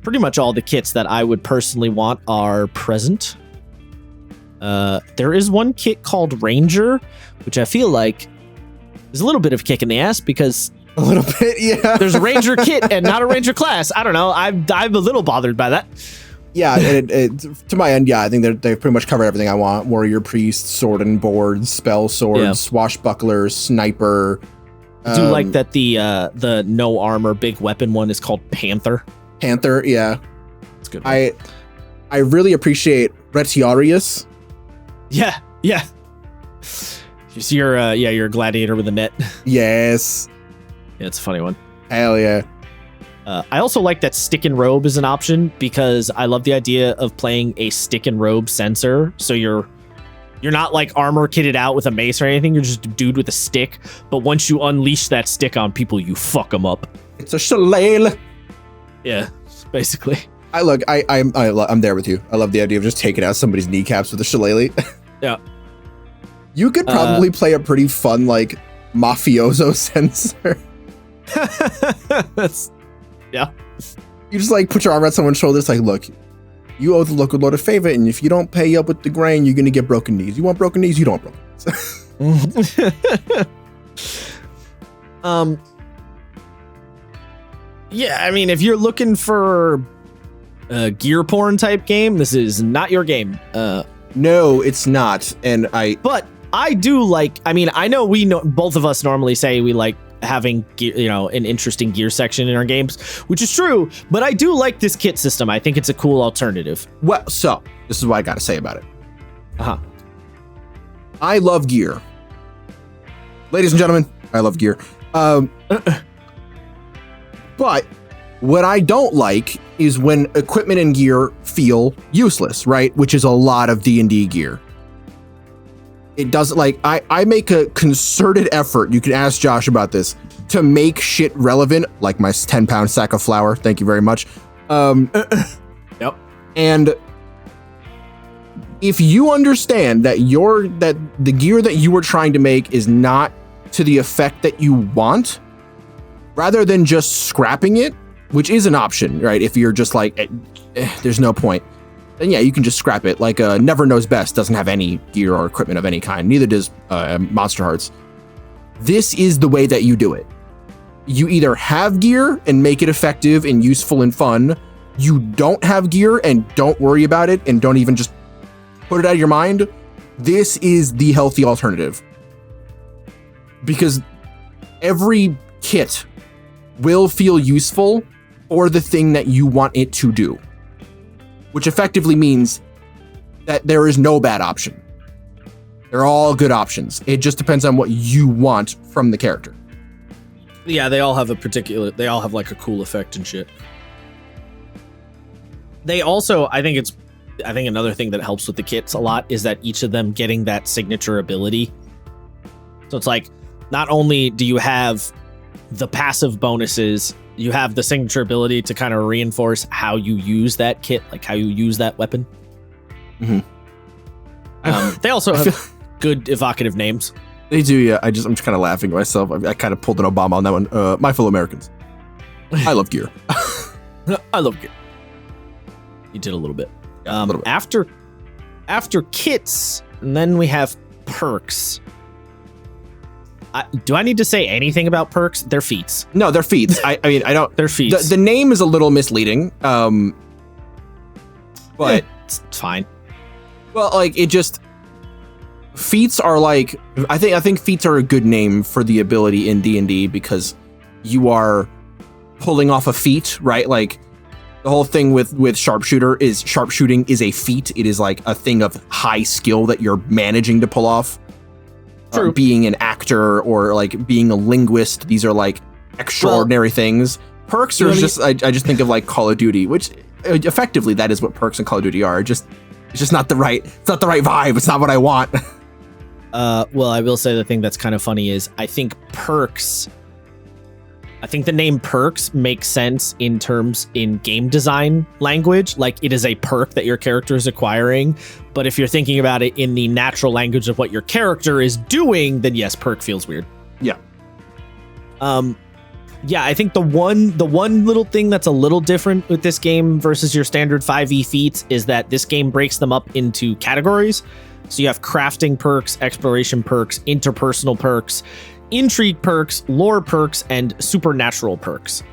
pretty much all the kits that I would personally want are present. There is one kit called Ranger, which I feel like is a little bit of a kick in the ass because a little bit, yeah. There's a Ranger kit and not a Ranger class. I don't know. I'm a little bothered by that. Yeah, to my end, yeah, I think they've pretty much covered everything I want. Warrior, priest, sword and board, spell, sword, swashbuckler, sniper. I do like that the no armor big weapon one is called Panther. Panther, yeah. It's good. I really appreciate Retiarius. Yeah. You're a gladiator with a net. Yes. Yeah, it's a funny one. Hell yeah. I also like that stick and robe is an option because I love the idea of playing a stick and robe sensor. So you're not like armor kitted out with a mace or anything. You're just a dude with a stick. But once you unleash that stick on people, you fuck them up. It's a shillelagh. Yeah, basically. I'm there with you. I love the idea of just taking out somebody's kneecaps with a shillelagh. Yeah. You could probably play a pretty fun like mafioso sensor. Yeah. You just like put your arm around someone's shoulder. It's like, look, you owe the local lord a favor, and if you don't pay up with the grain, you're gonna get broken knees. You want broken knees? You don't want broken knees. Yeah, I mean, if you're looking for a gear porn type game, this is not your game. No, it's not. But I do like. I mean, I know both of us normally say we like having an interesting gear section in our games, which is true, but I do like this kit system. I think it's a cool alternative. Well, so this is what I got to say about it. Uh-huh. I love gear. Ladies and gentlemen, I love gear. But what I don't like is when equipment and gear feel useless, right? Which is a lot of D&D gear. It doesn't like I make a concerted effort. You can ask Josh about this to make shit relevant, like my 10-pound sack of flour. Thank you very much. Yep. And if you understand that the gear that you were trying to make is not to the effect that you want, rather than just scrapping it, which is an option, right? If you're just like, there's no point. Then yeah, you can just scrap it. Like Never Knows Best doesn't have any gear or equipment of any kind. Neither does Monster Hearts. This is the way that you do it. You either have gear and make it effective and useful and fun. You don't have gear and don't worry about it and don't even just put it out of your mind. This is the healthy alternative. Because every kit will feel useful for the thing that you want it to do. Which effectively means that there is no bad option. They're all good options. It just depends on what you want from the character. Yeah, they all have like a cool effect and shit. They also, I think another thing that helps with the kits a lot is that each of them getting that signature ability. So it's like, not only do you have the passive bonuses, you have the signature ability to kind of reinforce how you use that kit, like how you use that weapon. Mm-hmm. They also have good evocative names. They do, yeah. I'm just kind of laughing at myself. I kind of pulled an Obama on that one. My fellow Americans, I love gear. I love gear. You did a little bit. A little bit. After kits, and then we have perks. Do I need to say anything about perks? They're feats. No, they're feats. I mean, I don't. They're feats. The name is a little misleading. But it's fine. Well, like it just feats are like I think feats are a good name for the ability in D&D because you are pulling off a feat, right? Like the whole thing with sharpshooting is a feat. It is like a thing of high skill that you're managing to pull off. True. Being an actor or like being a linguist, these are like extraordinary things. Perks are just I just think of like Call of Duty, which effectively that is what perks in Call of Duty are. It's just not the right vibe. It's not what I want. Well, I will say the thing that's kind of funny is I think the name perks makes sense in game design language. Like it is a perk that your character is acquiring. But if you're thinking about it in the natural language of what your character is doing, then yes, perk feels weird. Yeah. Yeah, I think the one little thing that's a little different with this game versus your standard 5e feats is that this game breaks them up into categories. So you have crafting perks, exploration perks, interpersonal perks, intrigue perks, lore perks, and supernatural perks.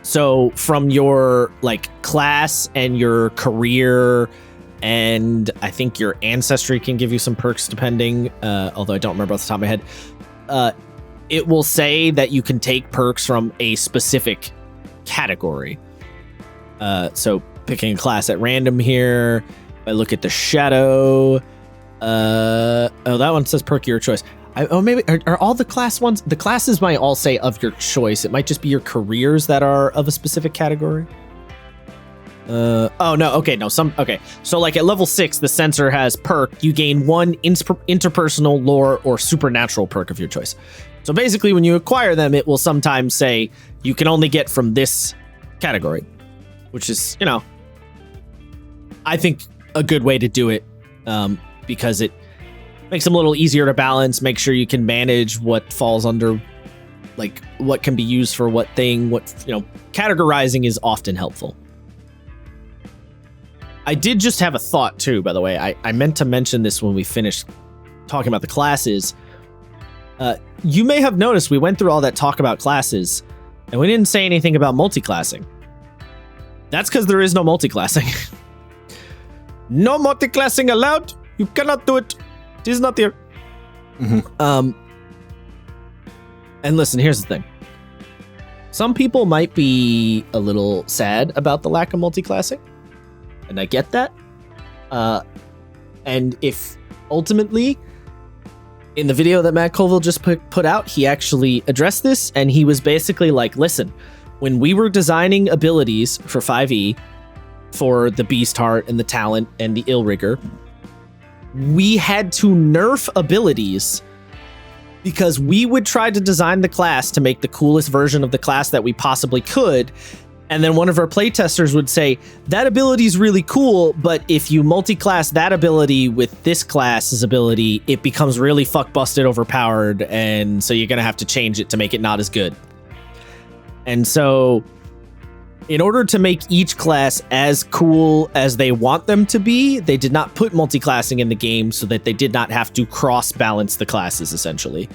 So from your like class and your career, and I think your ancestry can give you some perks depending, although I don't remember off the top of my head, it will say that you can take perks from a specific category. So picking a class at random here, I look at the shadow. That one says perk your choice. Maybe are all the class ones? The classes might all say of your choice. It might just be your careers that are of a specific category. Oh no, okay, no, okay. So like at level 6, the sensor has perk. You gain 1 interpersonal, lore, or supernatural perk of your choice. So basically, when you acquire them, it will sometimes say you can only get from this category, which is, you know, I think a good way to do it, because it makes them a little easier to balance. Make sure you can manage what falls under, like what can be used for what thing. Categorizing is often helpful. I did just have a thought too, by the way. I meant to mention this when we finished talking about the classes. You may have noticed we went through all that talk about classes, and we didn't say anything about multiclassing. That's because there is no multiclassing. No multiclassing allowed. You cannot do it. It is not there. Mm-hmm. And listen, here's the thing. Some people might be a little sad about the lack of multiclassing, and I get that. And if ultimately, in the video that Matt Colville just put out, he actually addressed this, and he was basically like, listen, when we were designing abilities for 5e, for the Beast Heart and the Talent and the Illrigger, we had to nerf abilities because we would try to design the class to make the coolest version of the class that we possibly could. And then one of our playtesters would say, that ability is really cool, but if you multi-class that ability with this class's ability, it becomes really fuck-busted overpowered, and so you're going to have to change it to make it not as good. And so, in order to make each class as cool as they want them to be, they did not put multi-classing in the game so that they did not have to cross-balance the classes, essentially.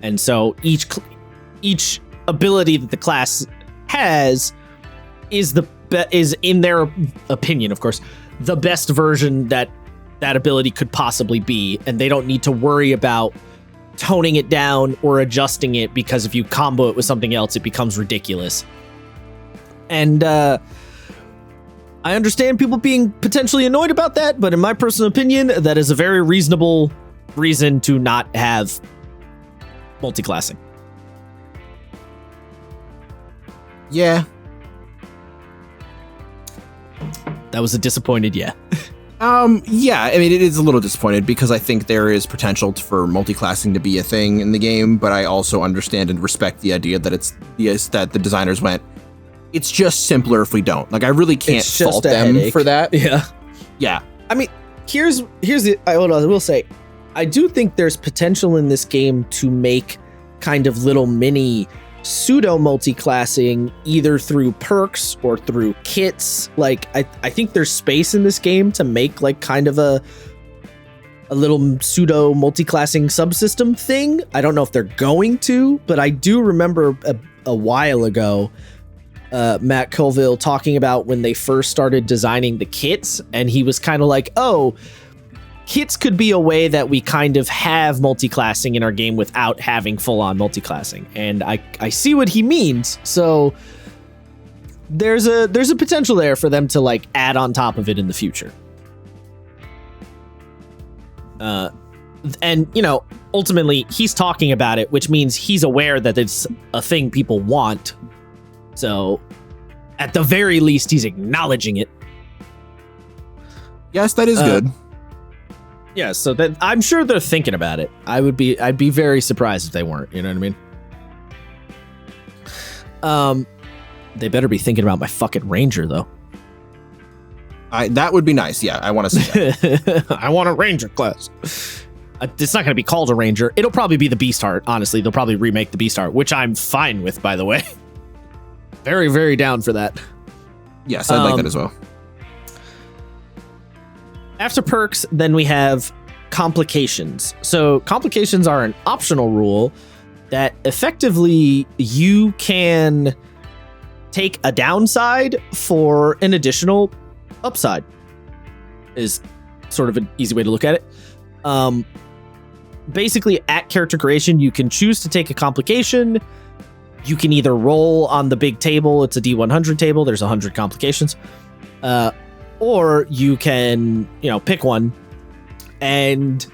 And so each ability that the class has is in their opinion, of course, the best version that ability could possibly be, and they don't need to worry about toning it down or adjusting it, because if you combo it with something else, it becomes ridiculous. And I understand people being potentially annoyed about that, but in my personal opinion, that is a very reasonable reason to not have multi-classing. Yeah. That was a disappointed yeah. Yeah, I mean, it is a little disappointed because I think there is potential for multi-classing to be a thing in the game, but I also understand and respect the idea that that the designers went, it's just simpler if we don't. Like, I really can't fault them for that. Yeah. I mean, here's I will say, I do think there's potential in this game to make kind of little mini pseudo multi-classing, either through perks or through kits. Like, I think there's space in this game to make like kind of a little pseudo multi-classing subsystem thing. I don't know if they're going to, but I do remember a while ago, Matt Colville talking about when they first started designing the kits, and he was kind of like, oh, kits could be a way that we kind of have multi-classing in our game without having full-on multi-classing. And I see what he means. So there's a potential there for them to like add on top of it in the future. And, you know, ultimately he's talking about it, which means he's aware that it's a thing people want. So at the very least, he's acknowledging it. Yes, that is good. Yeah, so that I'm sure they're thinking about it. I'd be very surprised if they weren't, you know what I mean? They better be thinking about my fucking ranger though. That would be nice. Yeah, I want to see that. I want a ranger class. It's not going to be called a ranger. It'll probably be the Beast Heart, honestly. They'll probably remake the Beast Heart, which I'm fine with, by the way. Very, very down for that. Yes, I'd like that as well. After perks, then we have complications. So complications are an optional rule that effectively you can take a downside for an additional upside is sort of an easy way to look at it. Basically, at character creation, you can choose to take a complication. You can either roll on the big table. It's a D100 table. There's 100 complications. Or you can, pick one, and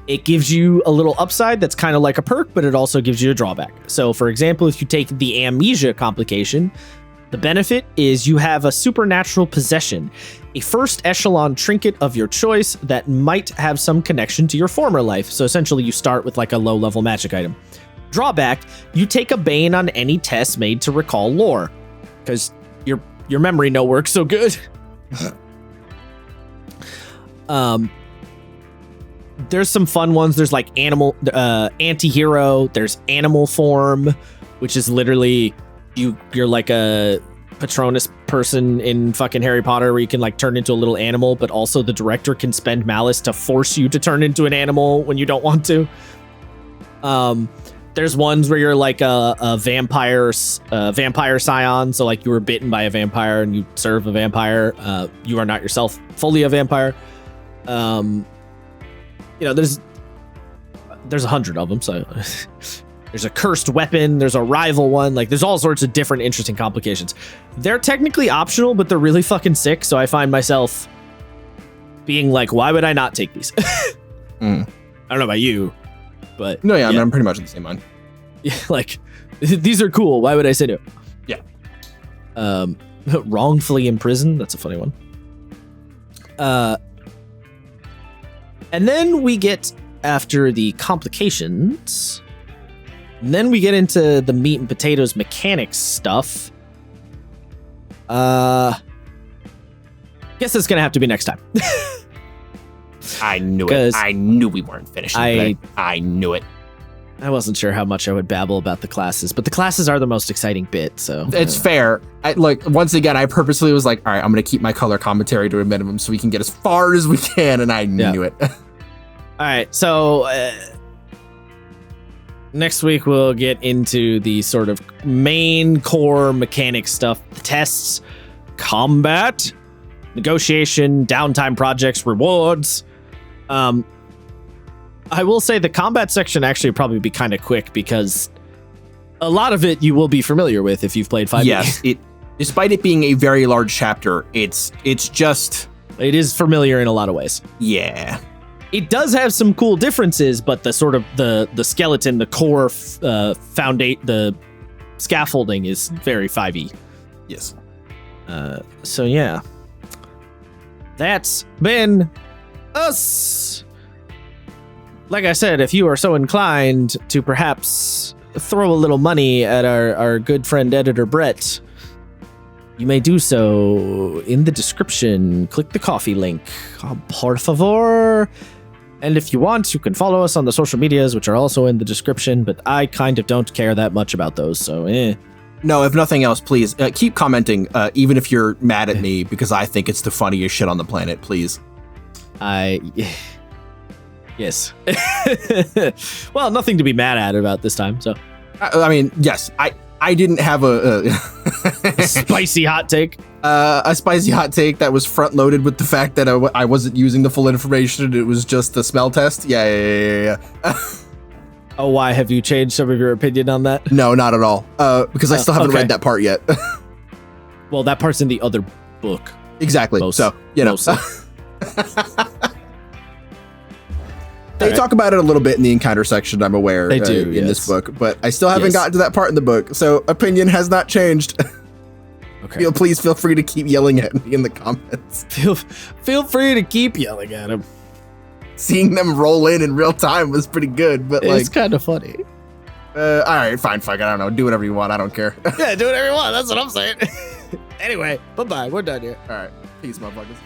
it gives you a little upside that's kind of like a perk, but it also gives you a drawback. So, for example, if you take the amnesia complication, the benefit is you have a supernatural possession, a first echelon trinket of your choice that might have some connection to your former life. So essentially you start with like a low level magic item. Drawback, you take a bane on any test made to recall lore, because your memory no works so good. There's some fun ones. There's like anti-hero. There's animal form, which is literally you're like a Patronus person in fucking Harry Potter where you can like turn into a little animal, but also the director can spend malice to force you to turn into an animal when you don't want to. There's ones where you're like a vampire scion. So like you were bitten by a vampire and you serve a vampire. You are not yourself fully a vampire. There's 100 of them. So there's a cursed weapon. There's a rival one. Like there's all sorts of different interesting complications. They're technically optional, but they're really fucking sick. So I find myself being like, why would I not take these? I don't know about you, but no, yeah. I mean, I'm pretty much the same one. Yeah, like these are cool. Why would I say no? Yeah. Wrongfully imprisoned. That's a funny one. And then we get after the complications. And then we get into the meat and potatoes mechanics stuff. Guess it's gonna have to be next time. I knew it. I knew we weren't finishing. I knew it. I wasn't sure how much I would babble about the classes, but the classes are the most exciting bit, so it's fair. Once again, I purposely was like, all right, I'm gonna keep my color commentary to a minimum so we can get as far as we can, and I knew it. All right, so next week we'll get into the sort of main core mechanic stuff: the tests, combat, negotiation, downtime projects, rewards. I will say the combat section actually probably be kind of quick because a lot of it you will be familiar with if you've played 5e. Yes, despite it being a very large chapter, it is familiar in a lot of ways. Yeah. It does have some cool differences, but the sort of the skeleton, the core the scaffolding is very 5e. Yes. So yeah. That's been us. Like I said, if you are so inclined to perhaps throw a little money at our good friend editor Brett, you may do so in the description. Click the coffee link. Por favor. And if you want, you can follow us on the social medias, which are also in the description, but I kind of don't care that much about those, so No, if nothing else, please keep commenting, even if you're mad at me, because I think it's the funniest shit on the planet, please. Yes. Well, nothing to be mad at about this time, so. I mean, yes, I didn't have a spicy hot take. A spicy hot take that was front loaded with the fact that I wasn't using the full information. It was just the smell test. Yeah. Oh, why have you changed some of your opinion on that? No, not at all. Because I still haven't read that part yet. Well, that part's in the other book. Exactly. So, mostly. They talk about it a little bit in the encounter section, I'm aware, they do, in this book, but I still haven't gotten to that part in the book, so opinion has not changed. Okay. Please feel free to keep yelling at me in the comments. Feel free to keep yelling at him. Seeing them roll in real time was pretty good, but it's kind of funny. All right, fine, fuck, I don't know. Do whatever you want, I don't care. Yeah, do whatever you want, that's what I'm saying. Anyway, bye-bye, we're done here. All right, peace, motherfuckers.